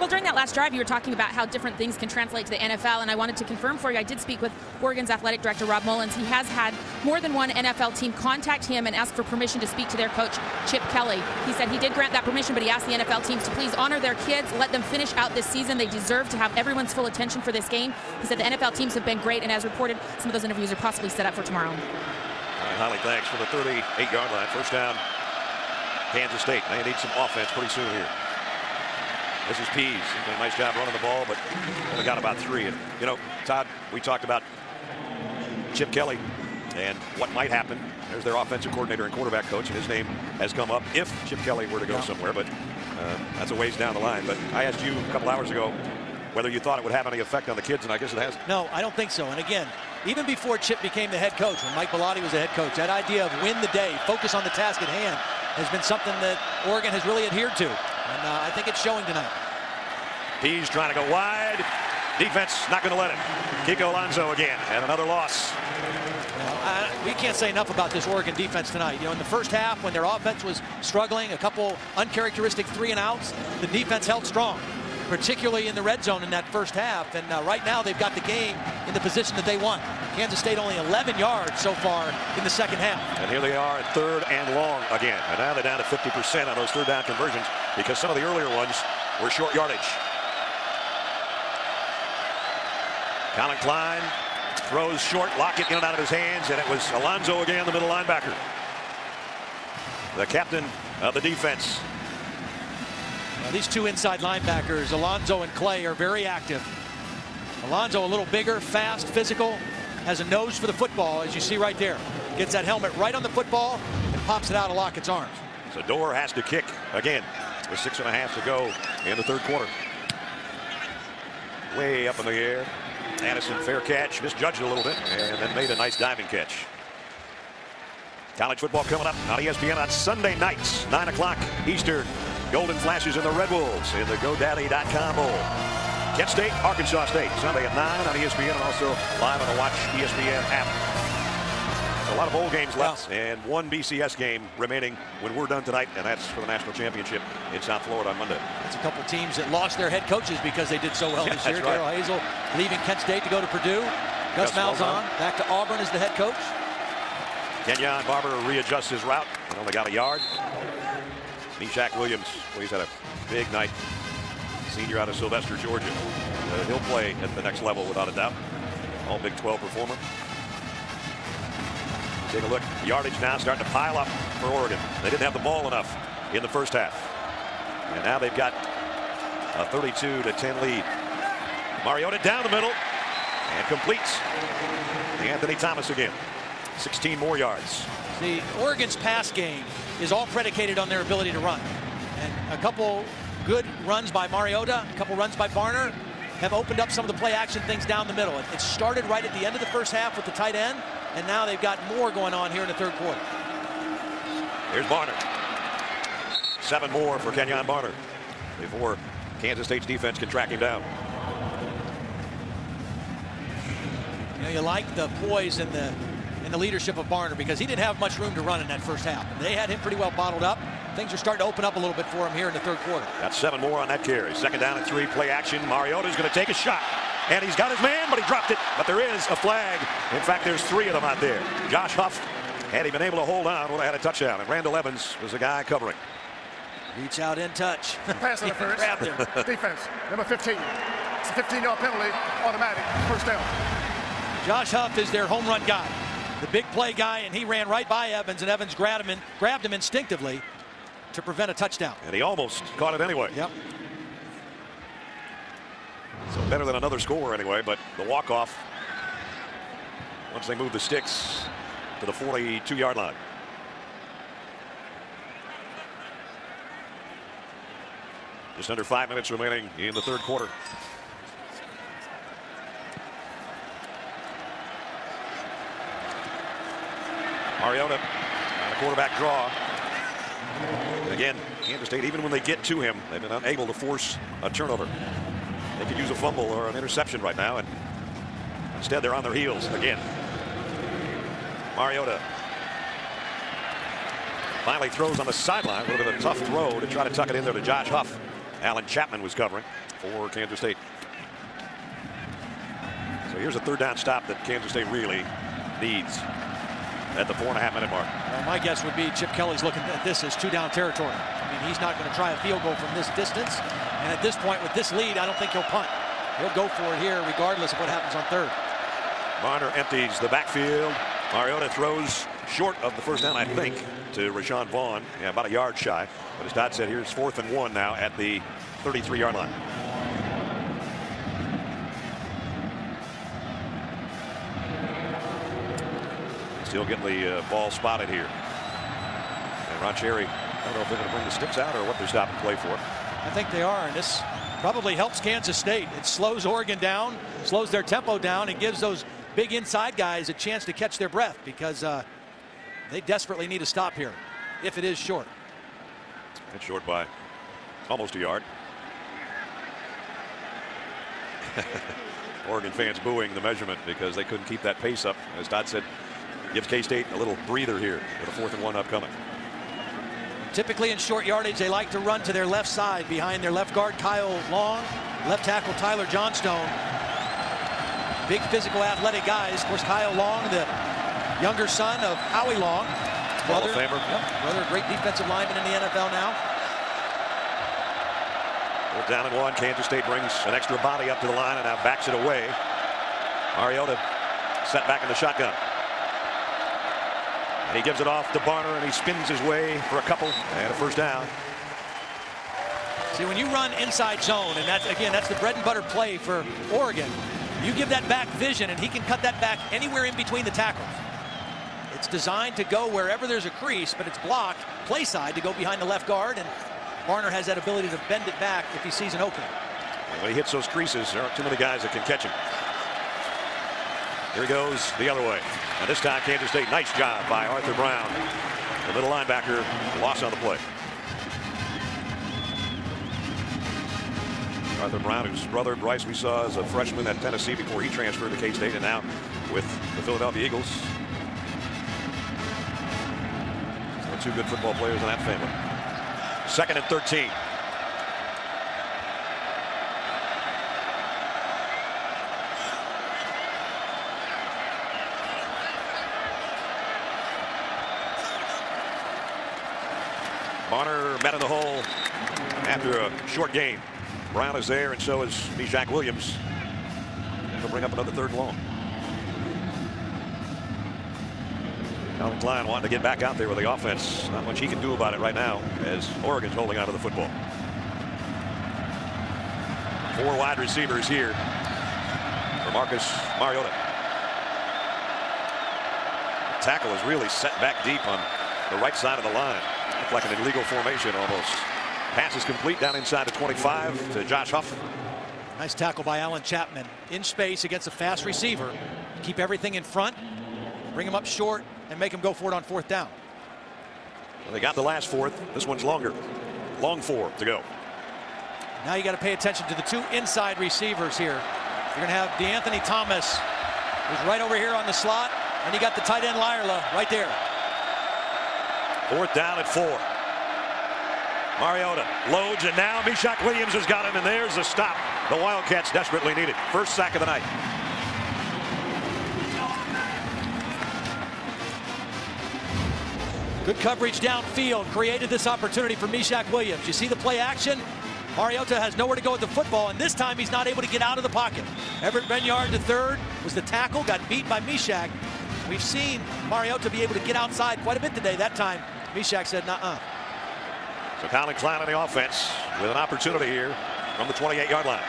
Well, during that last drive, you were talking about how different things can translate to the NFL, and I wanted to confirm for you, I did speak with Oregon's athletic director, Rob Mullins. He has had more than one NFL team contact him and ask for permission to speak to their coach, Chip Kelly. He said he did grant that permission, but he asked the NFL teams to please honor their kids, let them finish out this season. They deserve to have everyone's full attention for this game. He said the NFL teams have been great, and as reported, some of those interviews are possibly set up for tomorrow. All right, Holly, thanks. For the 38-yard line, 1st down, Kansas State. They need some offense pretty soon here. This is Pease. He's done a nice job running the ball, but only got about 3. And, you know, Todd, we talked about Chip Kelly and what might happen. There's their offensive coordinator and quarterback coach, and his name has come up if Chip Kelly were to go somewhere. But that's a ways down the line. But I asked you a couple hours ago whether you thought it would have any effect on the kids, and I guess it has. No, I don't think so. And again, even before Chip became the head coach, when Mike Bellotti was the head coach, that idea of win the day, focus on the task at hand, has been something that Oregon has really adhered to. And I think it's showing tonight. Pease trying to go wide. Defense not going to let him. Kiko Alonso again, and another loss. We can't say enough about this Oregon defense tonight. You know, in the first half, when their offense was struggling, a couple uncharacteristic 3-and-outs, the defense held strong, particularly in the red zone in that first half. And right now, they've got the game in the position that they want. Kansas State only 11 yards so far in the second half. And here they are at 3rd and long again. And now they're down to 50% on those 3rd down conversions because some of the earlier ones were short yardage. Colin Klein throws short, Lockett in and out of his hands, and it was Alonso again, the middle linebacker. The captain of the defense. Now, these two inside linebackers, Alonso and Clay, are very active. Alonso a little bigger, fast, physical, has a nose for the football, as you see right there. Gets that helmet right on the football and pops it out of Lockett's arms. So Dorr has to kick again. with 6.5 to go in the third quarter. Way up in the air. Addison, fair catch, misjudged it a little bit, and then made a nice diving catch. College football coming up on ESPN on Sunday nights, 9 o'clock Eastern. Golden Flashes and the Red Wolves in the GoDaddy.com Bowl. Kent State, Arkansas State, Sunday at 9 on ESPN, and also live on the Watch ESPN app. So a lot of bowl games left, and one BCS game remaining when we're done tonight, and that's for the national championship in South Florida on Monday. That's a couple teams that lost their head coaches because they did so well this year. Right. Darrell Hazel leaving Kent State to go to Purdue. Gus Malzahn back to Auburn as the head coach. Kenyon Barber readjusts his route and only got a yard. Meshach Williams, well, he's had a big night. Senior out of Sylvester, Georgia. He'll play at the next level without a doubt. All Big 12 performer. Take a look. Yardage now starting to pile up for Oregon. They didn't have the ball enough in the first half. And now they've got a 32-10 lead. Mariota down the middle and completes. Anthony Thomas again. 16 more yards. See, Oregon's pass game is all predicated on their ability to run. And a couple good runs by Mariota, a couple runs by Barner have opened up some of the play action things down the middle. It started right at the end of the first half with the tight end, and now they've got more going on here in the third quarter. Here's Barner. 7 more for Kenyon Barner before Kansas State's defense can track him down. You know, you like the poise and the leadership of Barner because he didn't have much room to run in that first half. They had him pretty well bottled up. Things are starting to open up a little bit for him here in the third quarter. Got 7 more on that carry. Second down and 3, play action. Mariota's going to take a shot. And he's got his man, but he dropped it. But there is a flag. In fact, there's 3 of them out there. Josh Huff, had he been able to hold on, would have had a touchdown. And Randall Evans was the guy covering. Reach out in touch. Pass interference. Grabbed him. Defense, number 15. It's a 15-yard penalty, automatic, first down. Josh Huff is their home run guy. The big play guy, and he ran right by Evans, and Evans grabbed him instinctively to prevent a touchdown. And he almost caught it anyway. Yep. So better than another score anyway, but the walk-off, once they move the sticks to the 42-yard line. Just under 5 minutes remaining in the third quarter. Mariota on a quarterback draw. And again, Kansas State, even when they get to him, they've been unable to force a turnover. They could use a fumble or an interception right now, and instead they're on their heels again. Mariota finally throws on the sideline. Would have been a tough throw to try to tuck it in there to Josh Huff. Alan Chapman was covering for Kansas State. So here's a third down stop that Kansas State really needs at the 4.5-minute mark. Well, my guess would be Chip Kelly's looking at this as 2-down territory. I mean, he's not going to try a field goal from this distance. And at this point, with this lead, I don't think he'll punt. He'll go for it here, regardless of what happens on third. Barner empties the backfield. Mariota throws short of the first down, I think, to Rashawn Vaughn. Yeah, about a yard shy. But as Todd said, here's 4th and 1 now at the 33-yard line. Still getting the ball spotted here. And Ron Cherry, I don't know if they're going to bring the sticks out or what they're stopping play for. I think they are, and this probably helps Kansas State. It slows Oregon down, slows their tempo down, and gives those big inside guys a chance to catch their breath because they desperately need a stop here if it is short. It's short by almost a yard. Oregon fans booing the measurement because they couldn't keep that pace up. As Todd said, gives K-State a little breather here with a 4th and 1 upcoming. Typically in short yardage, they like to run to their left side behind their left guard Kyle Long, left tackle Tyler Johnstone. Big physical athletic guys. Of course, Kyle Long, the younger son of Howie Long. Hall of Famer. Yep, brother, great defensive lineman in the NFL now. 4th down and 1. Kansas State brings an extra body up to the line and now backs it away. Mariota set back in the shotgun. And he gives it off to Barner, and he spins his way for a couple and a first down. See, when you run inside zone, and that's the bread and butter play for Oregon, you give that back vision, and he can cut that back anywhere in between the tackles. It's designed to go wherever there's a crease, but it's blocked play side to go behind the left guard, and Varner has that ability to bend it back if he sees an opening. When he hits those creases, there aren't too many guys that can catch him. Here he goes the other way. And this time, Kansas State, nice job by Arthur Brown. The middle linebacker, loss on the play. Arthur Brown, whose brother Bryce we saw as a freshman at Tennessee before he transferred to K-State, and now with the Philadelphia Eagles. So two good football players in that family. 2nd and 13. Varner met in the hole after a short game. Brown is there, and so is Meshach Williams. He'll bring up another 3rd and long. Colin Klein wanting to get back out there with the offense. Not much he can do about it right now as Oregon's holding on to the football. 4 wide receivers here for Marcus Mariota. The tackle is really set back deep on the right side of the line. Looked like an illegal formation almost. Pass is complete down inside the 25 to Josh Huff. Nice tackle by Alan Chapman in space against a fast receiver. Keep everything in front, bring him up short, and make him go for it on 4th down. Well, they got the last 4th. This one's longer. Long 4 to go. Now you got to pay attention to the 2 inside receivers here. You're going to have DeAnthony Thomas, who's right over here on the slot, and you got the tight end Lyerla right there. 4th down at 4. Mariota loads, and now Meshach Williams has got him, and there's the stop the Wildcats desperately needed. First sack of the night. Good coverage downfield created this opportunity for Meshach Williams. You see the play action. Mariota has nowhere to go with the football, and this time he's not able to get out of the pocket. Everett Benyard, the 3rd, was the tackle, got beat by Meshach. We've seen Mariota be able to get outside quite a bit today. That time, Meshach said, nuh-uh. So Colin Klein on the offense with an opportunity here from the 28-yard line.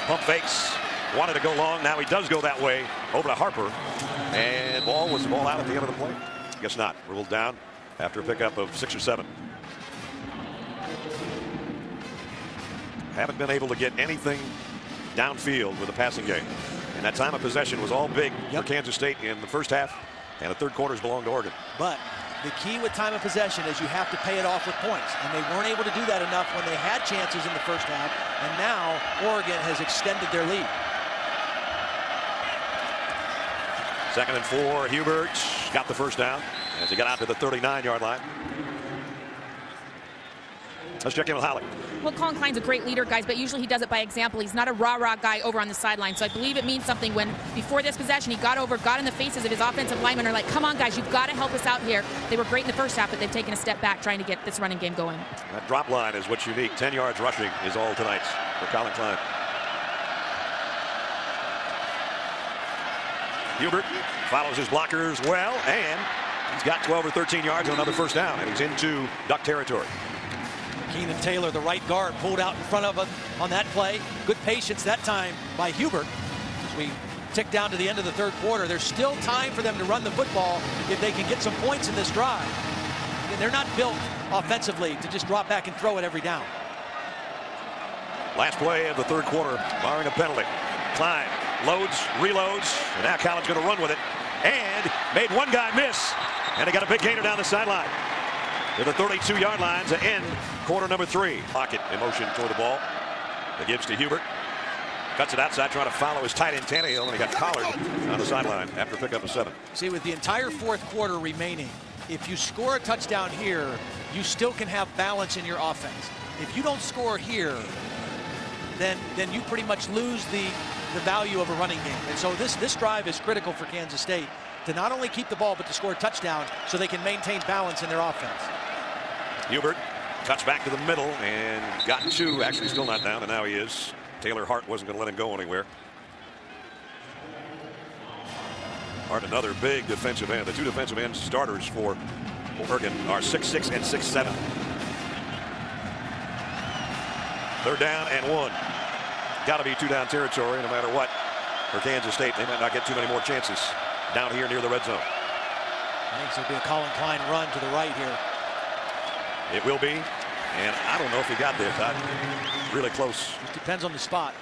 Pump fakes. Wanted to go long. Now he does go that way over to Harper. And was the ball out at the end of the play? Guess not. Ruled down after a pickup of 6 or 7. Haven't been able to get anything downfield with the passing game. And that time of possession was all big for Kansas State in the first half. And the 3rd quarters belonged to Oregon. But the key with time of possession is you have to pay it off with points. And they weren't able to do that enough when they had chances in the first half. And now Oregon has extended their lead. 2nd and 4. Hubert got the first down as he got out to the 39-yard line. Let's check in with Holly. Well, Colin Klein's a great leader, guys, but usually he does it by example. He's not a rah-rah guy over on the sideline. So I believe it means something when, before this possession, he got over, got in the faces of his offensive linemen, are like, come on, guys, you've got to help us out here. They were great in the first half, but they've taken a step back trying to get this running game going. That drop line is what's unique. 10 yards rushing is all tonight for Colin Klein. Hubert follows his blockers well, and he's got 12 or 13 yards on another first down, and he's into duck territory. Keenan Taylor, the right guard, pulled out in front of him on that play. Good patience that time by Hubert. As we tick down to the end of the 3rd quarter, there's still time for them to run the football if they can get some points in this drive. And they're not built offensively to just drop back and throw it every down. Last play of the 3rd quarter, barring a penalty. Klein loads, reloads, and now Colin's going to run with it. And made one guy miss. And he got a big gainer down the sideline. To the 32-yard line to end quarter number 3. Pocket in motion toward the ball. It gives to Hubert. Cuts it outside, trying to follow his tight end Tannehill, and he got collared on the sideline after a pickup of 7. See, with the entire 4th quarter remaining, if you score a touchdown here, you still can have balance in your offense. If you don't score here, then you pretty much lose the value of a running game. And so this drive is critical for Kansas State to not only keep the ball, but to score a touchdown so they can maintain balance in their offense. Hubert cuts back to the middle and got 2. Actually still not down, and now he is. Taylor Hart wasn't going to let him go anywhere. Hart, another big defensive end. The 2 defensive end starters for Oregon are 6'6" and 6'7". 3rd down and 1. Got to be 2 down territory no matter what for Kansas State. They might not get too many more chances down here near the red zone. I think it'll be a Colin Klein run to the right here. It will be. And I don't know if he got this. Really close. Depends on the spot.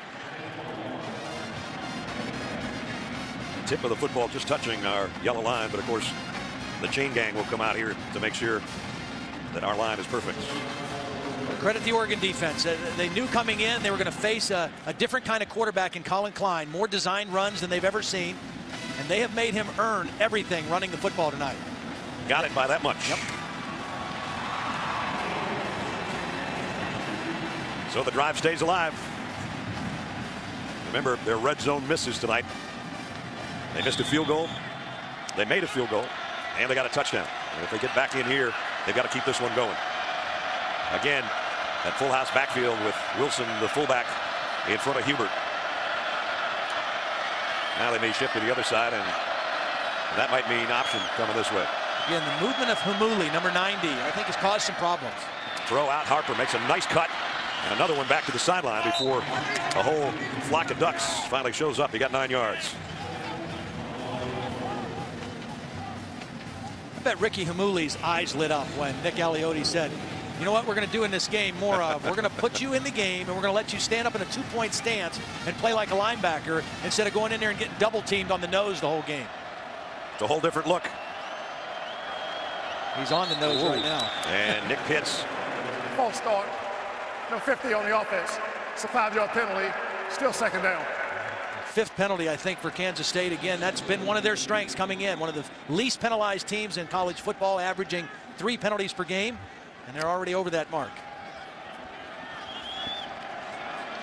Tip of the football just touching our yellow line, but of course the chain gang will come out here to make sure that our line is perfect. Credit the Oregon defense. They knew coming in they were going to face a different kind of quarterback in Colin Klein. More designed runs than they've ever seen. And they have made him earn everything running the football tonight. Got it by that much. Yep. So the drive stays alive. Remember, their red zone misses tonight. They missed a field goal. They made a field goal. And they got a touchdown. And if they get back in here, they've got to keep this one going. Again, that full house backfield with Wilson, the fullback, in front of Hubert. Now they may shift to the other side, and that might mean option coming this way. Again, the movement of Humuli, number 90, I think has caused some problems. Throw out. Harper makes a nice cut. And another one back to the sideline before a whole flock of ducks finally shows up. He got 9 yards. I bet Ricky Hamuli's eyes lit up when Nick Aliotti said, you know what we're going to do in this game more of? We're going to put you in the game, and we're going to let you stand up in a 2-point stance and play like a linebacker instead of going in there and getting double teamed on the nose the whole game. It's a whole different look. He's on the nose right now. And Nick Pitts. False start. No 50 on the offense. It's a 5-yard penalty. Still second down. 5th penalty, I think, for Kansas State. Again, that's been one of their strengths coming in. One of the least penalized teams in college football, averaging 3 penalties per game. And they're already over that mark.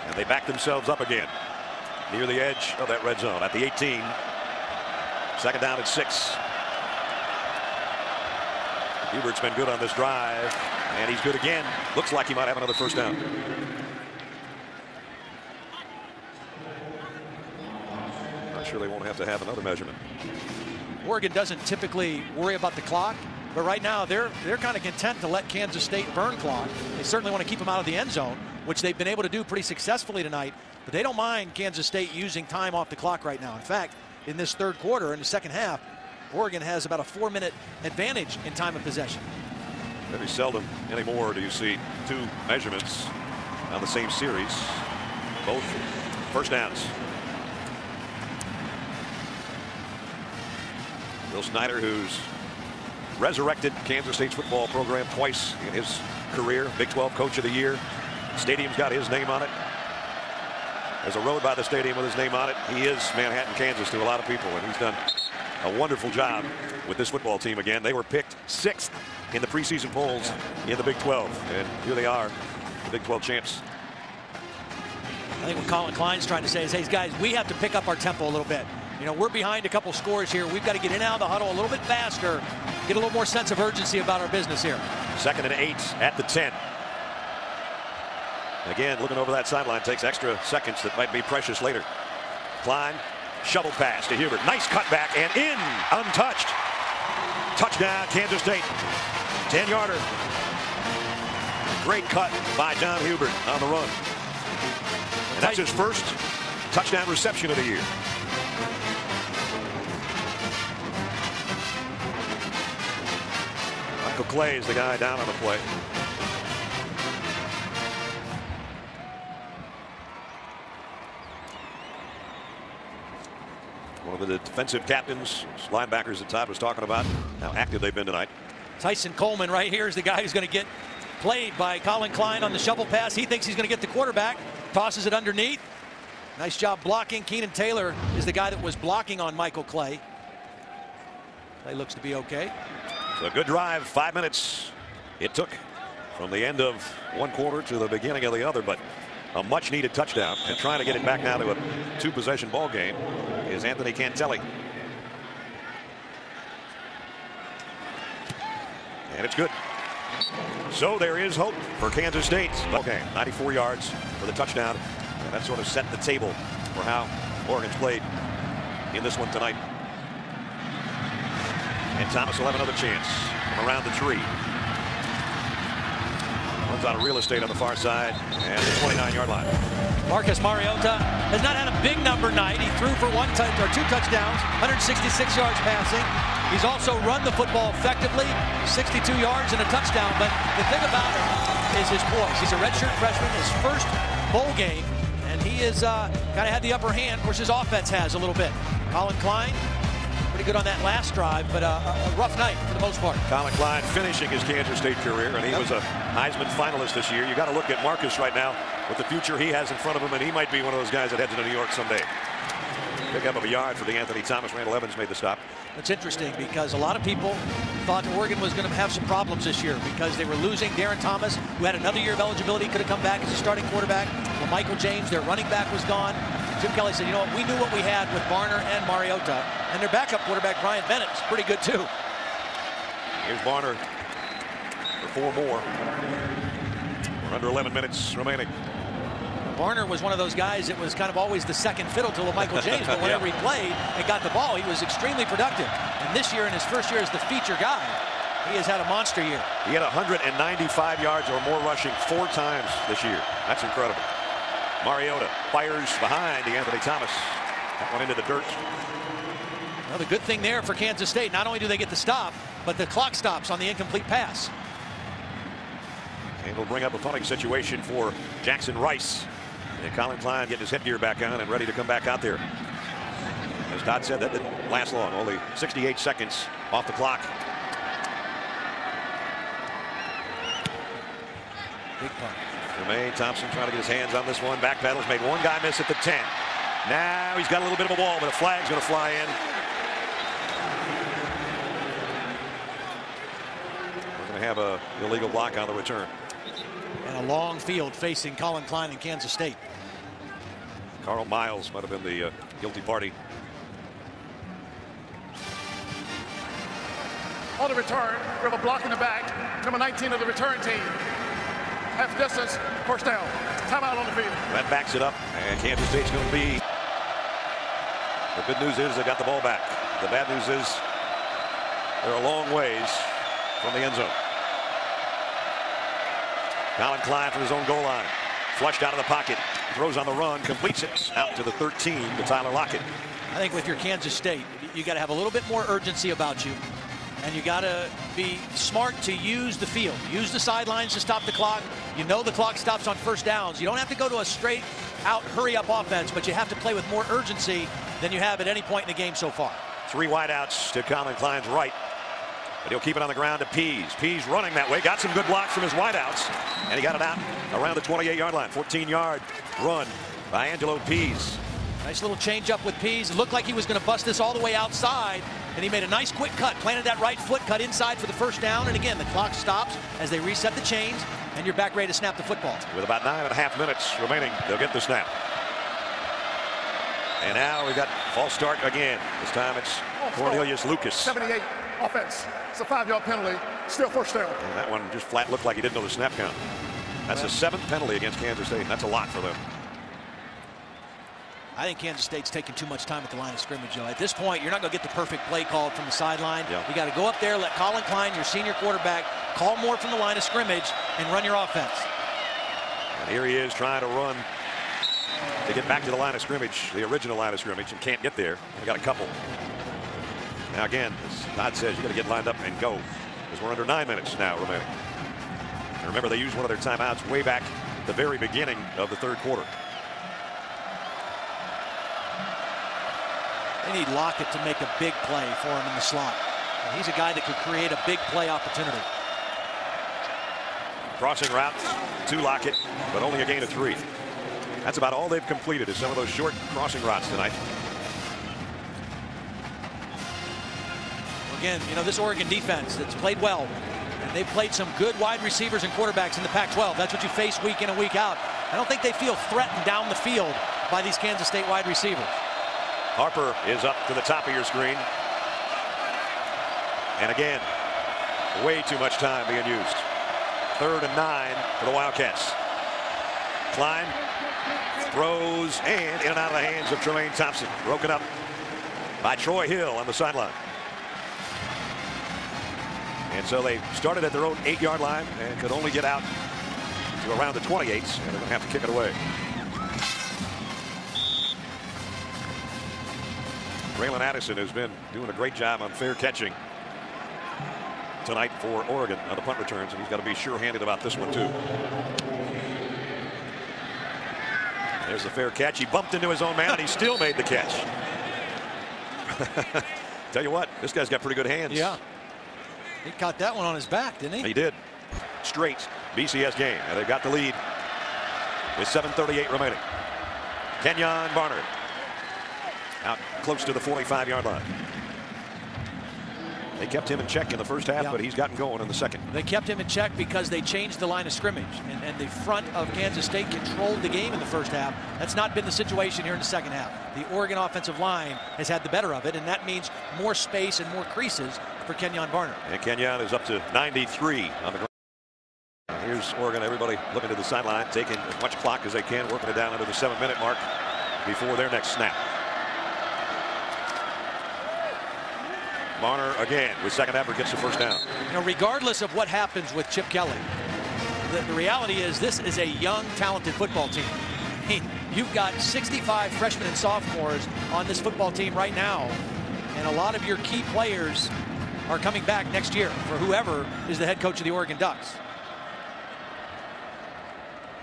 And they back themselves up again near the edge of that red zone at the 18. Second down at 6. Hubert's been good on this drive, and he's good again. Looks like he might have another first down. Not sure they won't have to have another measurement. Oregon doesn't typically worry about the clock, but right now they're kind of content to let Kansas State burn clock. They certainly want to keep them out of the end zone, which they've been able to do pretty successfully tonight, but they don't mind Kansas State using time off the clock right now. In fact, in this third quarter, in the second half, Oregon has about a 4-minute advantage in time of possession. Very seldom anymore do you see 2 measurements on the same series. Both first downs. Bill Snyder, who's resurrected Kansas State's football program twice in his career, Big 12 Coach of the Year. Stadium's got his name on it. There's a road by the stadium with his name on it. He is Manhattan, Kansas to a lot of people, and he's done a wonderful job with this football team again. They were picked 6th in the preseason polls in the Big 12, and here they are, the Big 12 champs. I think what Colin Klein's trying to say is, hey guys, we have to pick up our tempo a little bit. You know, we're behind a couple scores here. We've got to get in and out of the huddle a little bit faster, get a little more sense of urgency about our business here. 2nd and 8 at the 10. Again, looking over that sideline takes extra seconds that might be precious later. Klein, shovel pass to Hubert. Nice cutback and in, untouched. Touchdown, Kansas State. 10-yarder. Great cut by John Hubert on the run. And that's his first touchdown reception of the year. Michael Clay is the guy down on the play. One of the defensive captains, linebackers that Todd was talking about, how active they've been tonight. Tyson Coleman right here is the guy who's going to get played by Colin Klein on the shovel pass. He thinks he's going to get the quarterback, tosses it underneath. Nice job blocking. Keenan Taylor is the guy that was blocking on Michael Clay. Clay looks to be okay. So a good drive, 5 minutes it took from the end of one quarter to the beginning of the other, but a much needed touchdown, and trying to get it back now to a 2-possession ball game is Anthony Cantelli. And it's good. So there is hope for Kansas State. Okay, 94 yards for the touchdown, and that sort of set the table for how Oregon's played in this one tonight. And Thomas will have another chance from around the tree. Runs out of real estate on the far side and the 29-yard line. Marcus Mariota has not had a big number night. He threw for 2 touchdowns, 166 yards passing. He's also run the football effectively, 62 yards and a touchdown. But the thing about him is his poise. He's a redshirt freshman, his first bowl game, and he is kind of had the upper hand. Of course, his offense has a little bit. Colin Klein, pretty good on that last drive, but a rough night for the most part. Colin Klein finishing his Kansas State career, and he was a Heisman finalist this year. You got to look at Marcus right now with the future he has in front of him, and he might be one of those guys that heads to New York someday. Pick up of a yard for the Anthony Thomas. Randall Evans made the stop. It's interesting because a lot of people thought Oregon was going to have some problems this year because they were losing Darren Thomas, who had another year of eligibility, could have come back as a starting quarterback. Well, Michael James, their running back, was gone. Jim Kelly said, you know what, we knew what we had with Barner and Mariota, and their backup quarterback, Brian Bennett, is pretty good too. Here's Barner for 4 more. We're under 11 minutes remaining. Barner was one of those guys that was kind of always the second fiddle to Michael James, but whenever he played and got the ball, he was extremely productive. And this year, in his first year as the feature guy, he has had a monster year. He had 195 yards or more rushing 4 times this year. That's incredible. Mariota fires behind the Anthony Thomas. That one into the dirt. Well, the good thing there for Kansas State, not only do they get the stop, but the clock stops on the incomplete pass. And we'll bring up a punting situation for Jackson Rice. And Colin Klein getting his headgear back on and ready to come back out there. As Todd said, that didn't last long. Only 68 seconds off the clock. Big punt. Jermaine Thompson trying to get his hands on this one. Backpedals, made one guy miss at the 10. Now he's got a little bit of a wall, but a flag's going to fly in. We're going to have a illegal block on the return. And a long field facing Colin Klein in Kansas State. Carl Miles might have been the guilty party. On the return, we have a block in the back. Number 19 of the return team. Half distance, first down. Timeout on the field. That backs it up, and Kansas State's going to be. The good news is they got the ball back. The bad news is they're a long ways from the end zone. Colin Klein from his own goal line. Flushed out of the pocket. Throws on the run. Completes it out to the 13 to Tyler Lockett. I think with your Kansas State, you got to have a little bit more urgency about you. And you got to be smart to use the field. Use the sidelines to stop the clock. You know the clock stops on first downs. You don't have to go to a straight out hurry up offense, but you have to play with more urgency than you have at any point in the game so far. 3 wideouts to Colin Klein's right. But he'll keep it on the ground to Pease. Pease running that way. Got some good blocks from his wideouts. And he got it out around the 28-yard line. 14-yard run by Angelo Pease. Nice little change up with Pease. It looked like he was going to bust this all the way outside. And he made a nice quick cut. Planted that right foot. Cut inside for the first down. And again, the clock stops as they reset the chains. And you're back ready to snap the football. With about 9.5 minutes remaining, they'll get the snap. And now we've got false start again. This time it's Cornelius Lucas. 78 offense. It's a 5-yard penalty. Still first down. And that one just flat looked like he didn't know the snap count. That's the 7th penalty against Kansas State. That's a lot for them. I think Kansas State's taking too much time at the line of scrimmage, Joe. At this point, you're not going to get the perfect play called from the sideline. Yeah. You got to go up there, let Colin Klein, your senior quarterback, call more from the line of scrimmage and run your offense. And here he is trying to run to get back to the line of scrimmage, the original line of scrimmage, and can't get there. They got a couple. Now again, as Todd says, you got to get lined up and go, because we're under 9 minutes now remaining. And remember, they used one of their timeouts way back at the very beginning of the 3rd quarter. They need Lockett to make a big play for him in the slot. And he's a guy that could create a big play opportunity. Crossing route to Lockett, but only a gain of 3. That's about all they've completed is some of those short crossing routes tonight. Again, you know, this Oregon defense that's played well, and they've played some good wide receivers and quarterbacks in the Pac-12. That's what you face week in and week out. I don't think they feel threatened down the field by these Kansas State wide receivers. Harper is up to the top of your screen. And again, way too much time being used. 3rd and 9 for the Wildcats. Klein throws and in and out of the hands of Tremaine Thompson. Broken up by Troy Hill on the sideline. And so they started at their own 8-yard line and could only get out to around the 28s, and they're going to have to kick it away. Braylon Addison has been doing a great job on fair catching tonight for Oregon on the punt returns, and he's got to be sure-handed about this one too. There's the fair catch. He bumped into his own man, and he still made the catch. Tell you what, this guy's got pretty good hands. Yeah. He caught that one on his back, didn't he? He did. Straight BCS game, and they've got the lead with 7:38 remaining. Kenyon Barner out close to the 45-yard line. They kept him in check in the first half, but he's gotten going in the second. They kept him in check because they changed the line of scrimmage, and the front of Kansas State controlled the game in the first half. That's not been the situation here in the second half. The Oregon offensive line has had the better of it, and that means more space and more creases for Kenyon Barner. And Kenyon is up to 93 on the ground. Here's Oregon, everybody looking to the sideline, taking as much clock as they can, working it down under the 7-minute mark before their next snap. Barner again with second effort gets the first down. You know, regardless of what happens with Chip Kelly, the reality is this is a young, talented football team. I mean, you've got 65 freshmen and sophomores on this football team right now, and a lot of your key players are coming back next year for whoever is the head coach of the Oregon Ducks.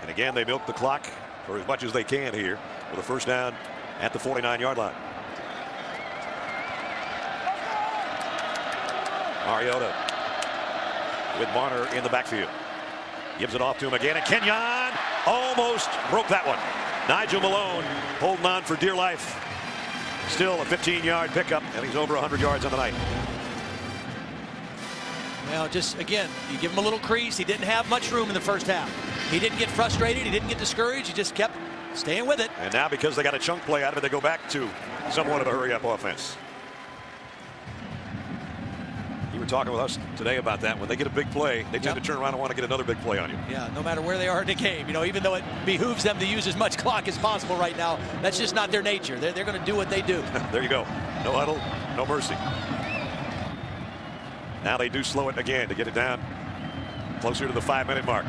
And again, they milk the clock for as much as they can here with a first down at the 49-yard line. Mariota with Barner in the backfield. Gives it off to him again, and Kenyon almost broke that one. Nigel Malone holding on for dear life. Still a 15-yard pickup, and he's over 100 yards on the night. Well, just again, you give him a little crease. He didn't have much room in the first half. He didn't get frustrated. He didn't get discouraged. He just kept staying with it. And now, because they got a chunk play out of it, they go back to somewhat of a hurry-up offense. You were talking with us today about that. When they get a big play, they tend to turn around and want to get another big play on you. Yeah, no matter where they are in the game. You know, even though it behooves them to use as much clock as possible right now, that's just not their nature. They're going to do what they do. There you go. No huddle, no mercy. Now they do slow it again to get it down closer to the 5-minute mark.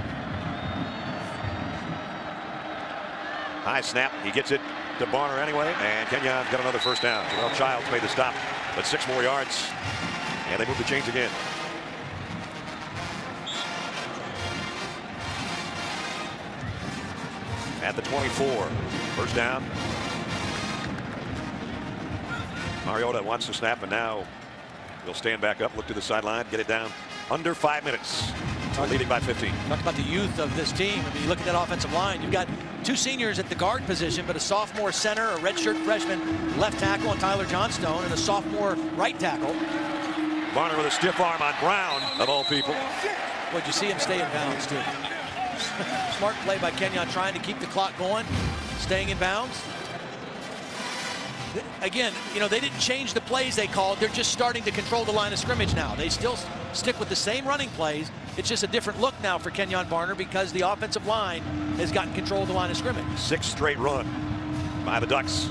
High snap. He gets it to Barner anyway, and Kenyon's got another first down. Well, Childs made the stop, but 6 more yards, and they move the chains again. At the 24, first down. Mariota wants to snap, and now he'll stand back up, look to the sideline, get it down under 5 minutes. Leading by 15. Talk about the youth of this team. I mean, you look at that offensive line. You've got 2 seniors at the guard position, but a sophomore center, a redshirt freshman left tackle, and Tyler Johnstone, and a sophomore right tackle. Barner with a stiff arm on Brown, of all people. Would you see him stay in bounds, too? Smart play by Kenyon, trying to keep the clock going, staying in bounds. Again, you know, they didn't change the plays they called. They're just starting to control the line of scrimmage now. They still stick with the same running plays. It's just a different look now for Kenyon Barner because the offensive line has gotten control of the line of scrimmage. 6th straight run by the Ducks.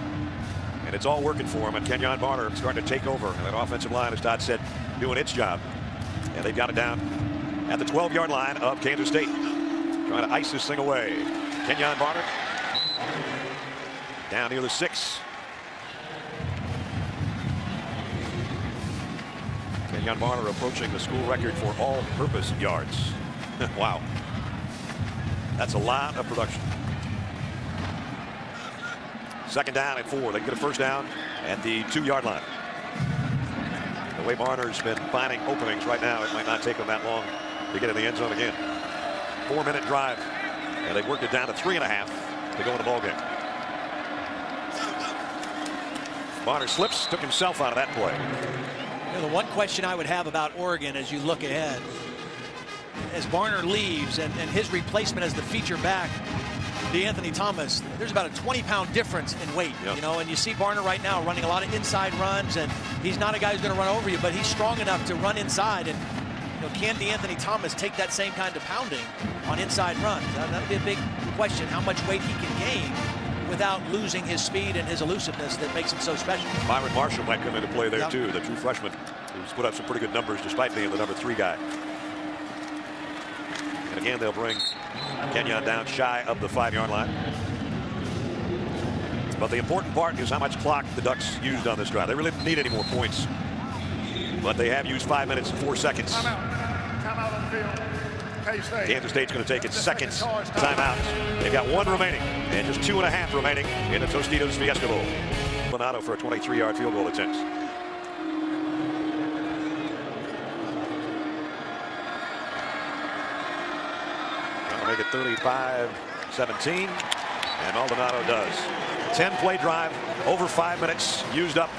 And it's all working for him. And Kenyon Barner starting to take over. And that offensive line, as Todd said, doing its job. And they've got it down at the 12-yard line of Kansas State. Trying to ice this thing away. Kenyon Barner down near the 6. Kenyon Barner approaching the school record for all-purpose yards. Wow. That's a lot of production. Second down and 4. They can get a first down at the 2-yard line. The way Barner's been finding openings right now, it might not take them that long to get in the end zone again. 4-minute drive, and they've worked it down to 3.5 to go in the ballgame. Barner slips, took himself out of that play. You know, the one question I would have about Oregon as you look ahead, as Barner leaves and his replacement as the feature back, DeAnthony Thomas, there's about a 20-pound difference in weight. Yep. You know, and you see Barner right now running a lot of inside runs, and he's not a guy who's going to run over you, but he's strong enough to run inside. And you know, can DeAnthony Thomas take that same kind of pounding on inside runs? That'd be a big question, how much weight he can gain without losing his speed and his elusiveness that makes him so special. Byron Marshall might come into play there too, the true freshman who's put up some pretty good numbers despite being the number 3 guy. And again, they'll bring Kenyon down shy of the 5-yard line. But the important part is how much clock the Ducks used on this drive. They really didn't need any more points. But they have used 5 minutes and 4 seconds. Timeout on the field. K-State. Kansas State's going to take its second timeout. They've got 1 remaining and just 2.5 remaining in the Tostitos Fiesta Bowl. Donato for a 23-yard field goal attempt. That'll make it 35-17, and Maldonado does. 10-play drive, over 5 minutes used up.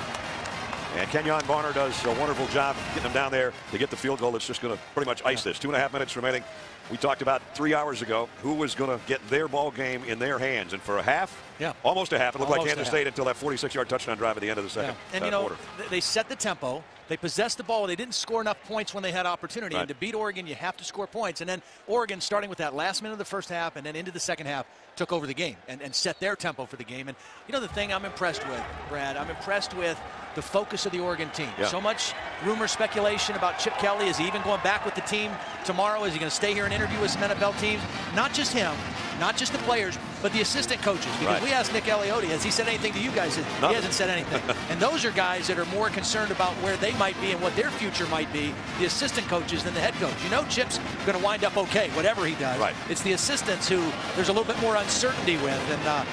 And Kenyon Barner does a wonderful job getting them down there to get the field goal that's just going to pretty much ice this. 2.5 minutes remaining. We talked about 3 hours ago who was going to get their ball game in their hands. And for a half, almost a half, it looked like Kansas State until that 46-yard touchdown drive at the end of the second and you know, quarter. They set the tempo. They possessed the ball. They didn't score enough points when they had opportunity. And to beat Oregon, you have to score points. And then Oregon, starting with that last minute of the first half and then into the second half, took over the game and set their tempo for the game. And you know the thing I'm impressed with, Brad, I'm impressed with the focus of the Oregon team. So much rumor speculation about Chip Kelly. Is he even going back with the team tomorrow? Is he going to stay here and interview with some NFL teams? Not just him, not just the players, but the assistant coaches. Because we asked Nick Eliotti, has he said anything to you guys? He hasn't said anything. And those are guys that are more concerned about where they might be and what their future might be, the assistant coaches, than the head coach. You know Chip's going to wind up okay, whatever he does. It's the assistants who there's a little bit more uncertainty with. And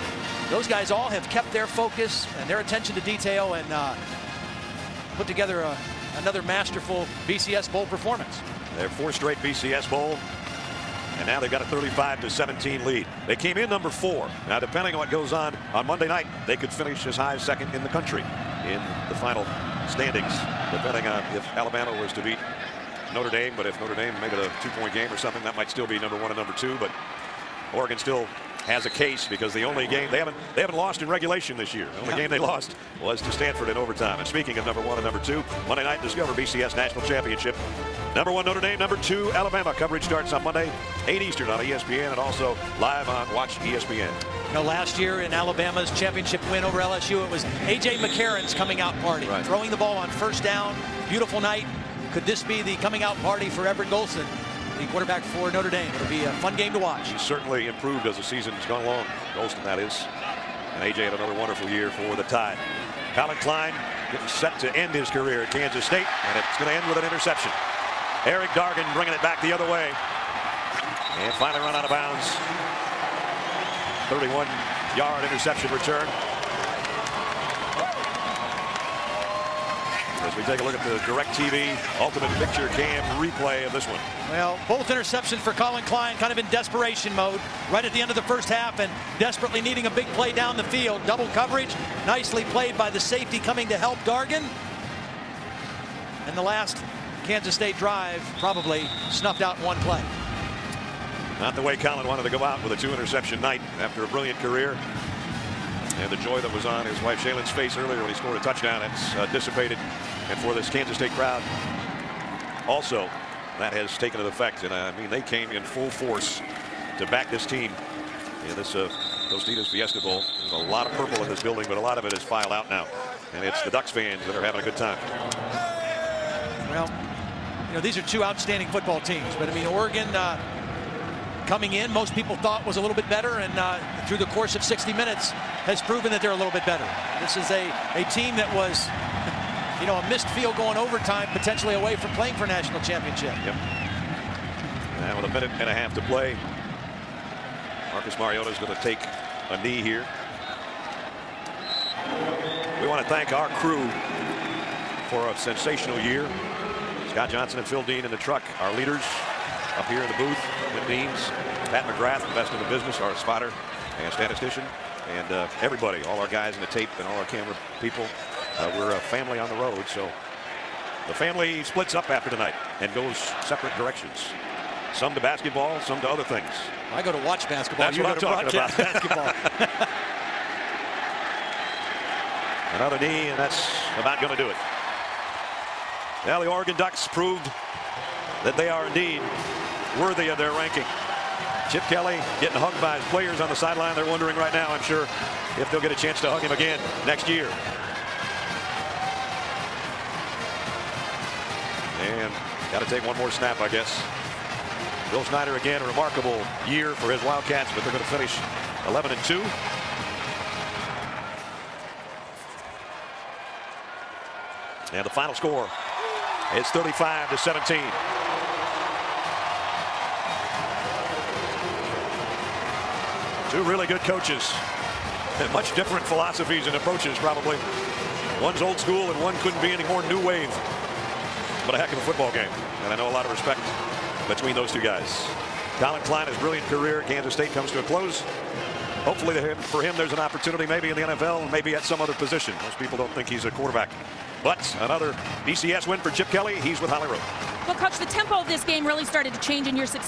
those guys all have kept their focus and their attention to detail and put together another masterful BCS Bowl performance. Their 4th straight BCS Bowl, and now they've got a 35-17 lead. They came in number 4. Now, depending on what goes on Monday night, they could finish as high as 2nd in the country in the final standings, depending on if Alabama was to beat Notre Dame. But if Notre Dame made it a 2-point game or something, that might still be number 1 and number 2. But Oregon still has a case because the only game they haven't lost in regulation this year. The only game they lost was to Stanford in overtime. And speaking of number 1 and number 2, Monday night Discover BCS National Championship. Number 1 Notre Dame, number 2 Alabama. Coverage starts on Monday, 8 Eastern on ESPN and also live on Watch ESPN. You know, last year in Alabama's championship win over LSU, it was A.J. McCarron's coming out party, throwing the ball on first down. Beautiful night. Could this be the coming out party for Everett Golson, the quarterback for Notre Dame? It'll be a fun game to watch. He's certainly improved as the season's gone along. Golston, that is. And A.J. had another wonderful year for the Tide. Colin Klein getting set to end his career at Kansas State, and it's going to end with an interception. Eric Dargan bringing it back the other way. And finally run out of bounds. 31-yard interception return. As we take a look at the DirecTV Ultimate Picture Cam replay of this one. Well, both interceptions for Colin Klein, kind of in desperation mode right at the end of the first half and desperately needing a big play down the field. Double coverage, nicely played by the safety coming to help Dargan. And the last Kansas State drive probably snuffed out in one play. Not the way Colin wanted to go out with a 2-interception night after a brilliant career. And the joy that was on his wife Shaylin's face earlier when he scored a touchdown, it's dissipated. And for this Kansas State crowd, also, that has taken an effect. And I mean, they came in full force to back this team in this Tostitos Fiesta Bowl. There's a lot of purple in this building, but a lot of it is filed out now. And it's the Ducks fans that are having a good time. Well, you know, these are 2 outstanding football teams. But I mean, Oregon coming in, most people thought was a little bit better, and through the course of 60 minutes has proven that they're a little bit better. This is a team that was, you know, a missed field goal in overtime, potentially away from playing for a national championship. Now with a minute and a half to play, Marcus Mariota is going to take a knee here. We want to thank our crew for a sensational year. Scott Johnson and Phil Dean in the truck, our leaders. Up here in the booth, Whit Deans, Pat McGrath, the best in the business, our spotter and statistician, and everybody, all our guys in the tape and all our camera people. We're a family on the road, so the family splits up after tonight and goes separate directions. Some to basketball, some to other things. I go to watch basketball. That's what I'm talking about. Basketball. Another knee, and that's about going to do it. Now the Oregon Ducks proved that they are indeed worthy of their ranking. Chip Kelly getting hugged by his players on the sideline. They're wondering right now, I'm sure, if they'll get a chance to hug him again next year. And got to take one more snap, I guess. Bill Snyder again, a remarkable year for his Wildcats, but they're going to finish 11-2. And the final score is 35-17. Two really good coaches and much different philosophies and approaches probably. One's old school and one couldn't be any more new wave. But a heck of a football game. And I know a lot of respect between those two guys. Colin Klein, his brilliant career at Kansas State comes to a close. Hopefully for him there's an opportunity maybe in the NFL and maybe at some other position. Most people don't think he's a quarterback. But another BCS win for Chip Kelly. He's with Holly Rowe. Well, Coach, the tempo of this game really started to change in your success.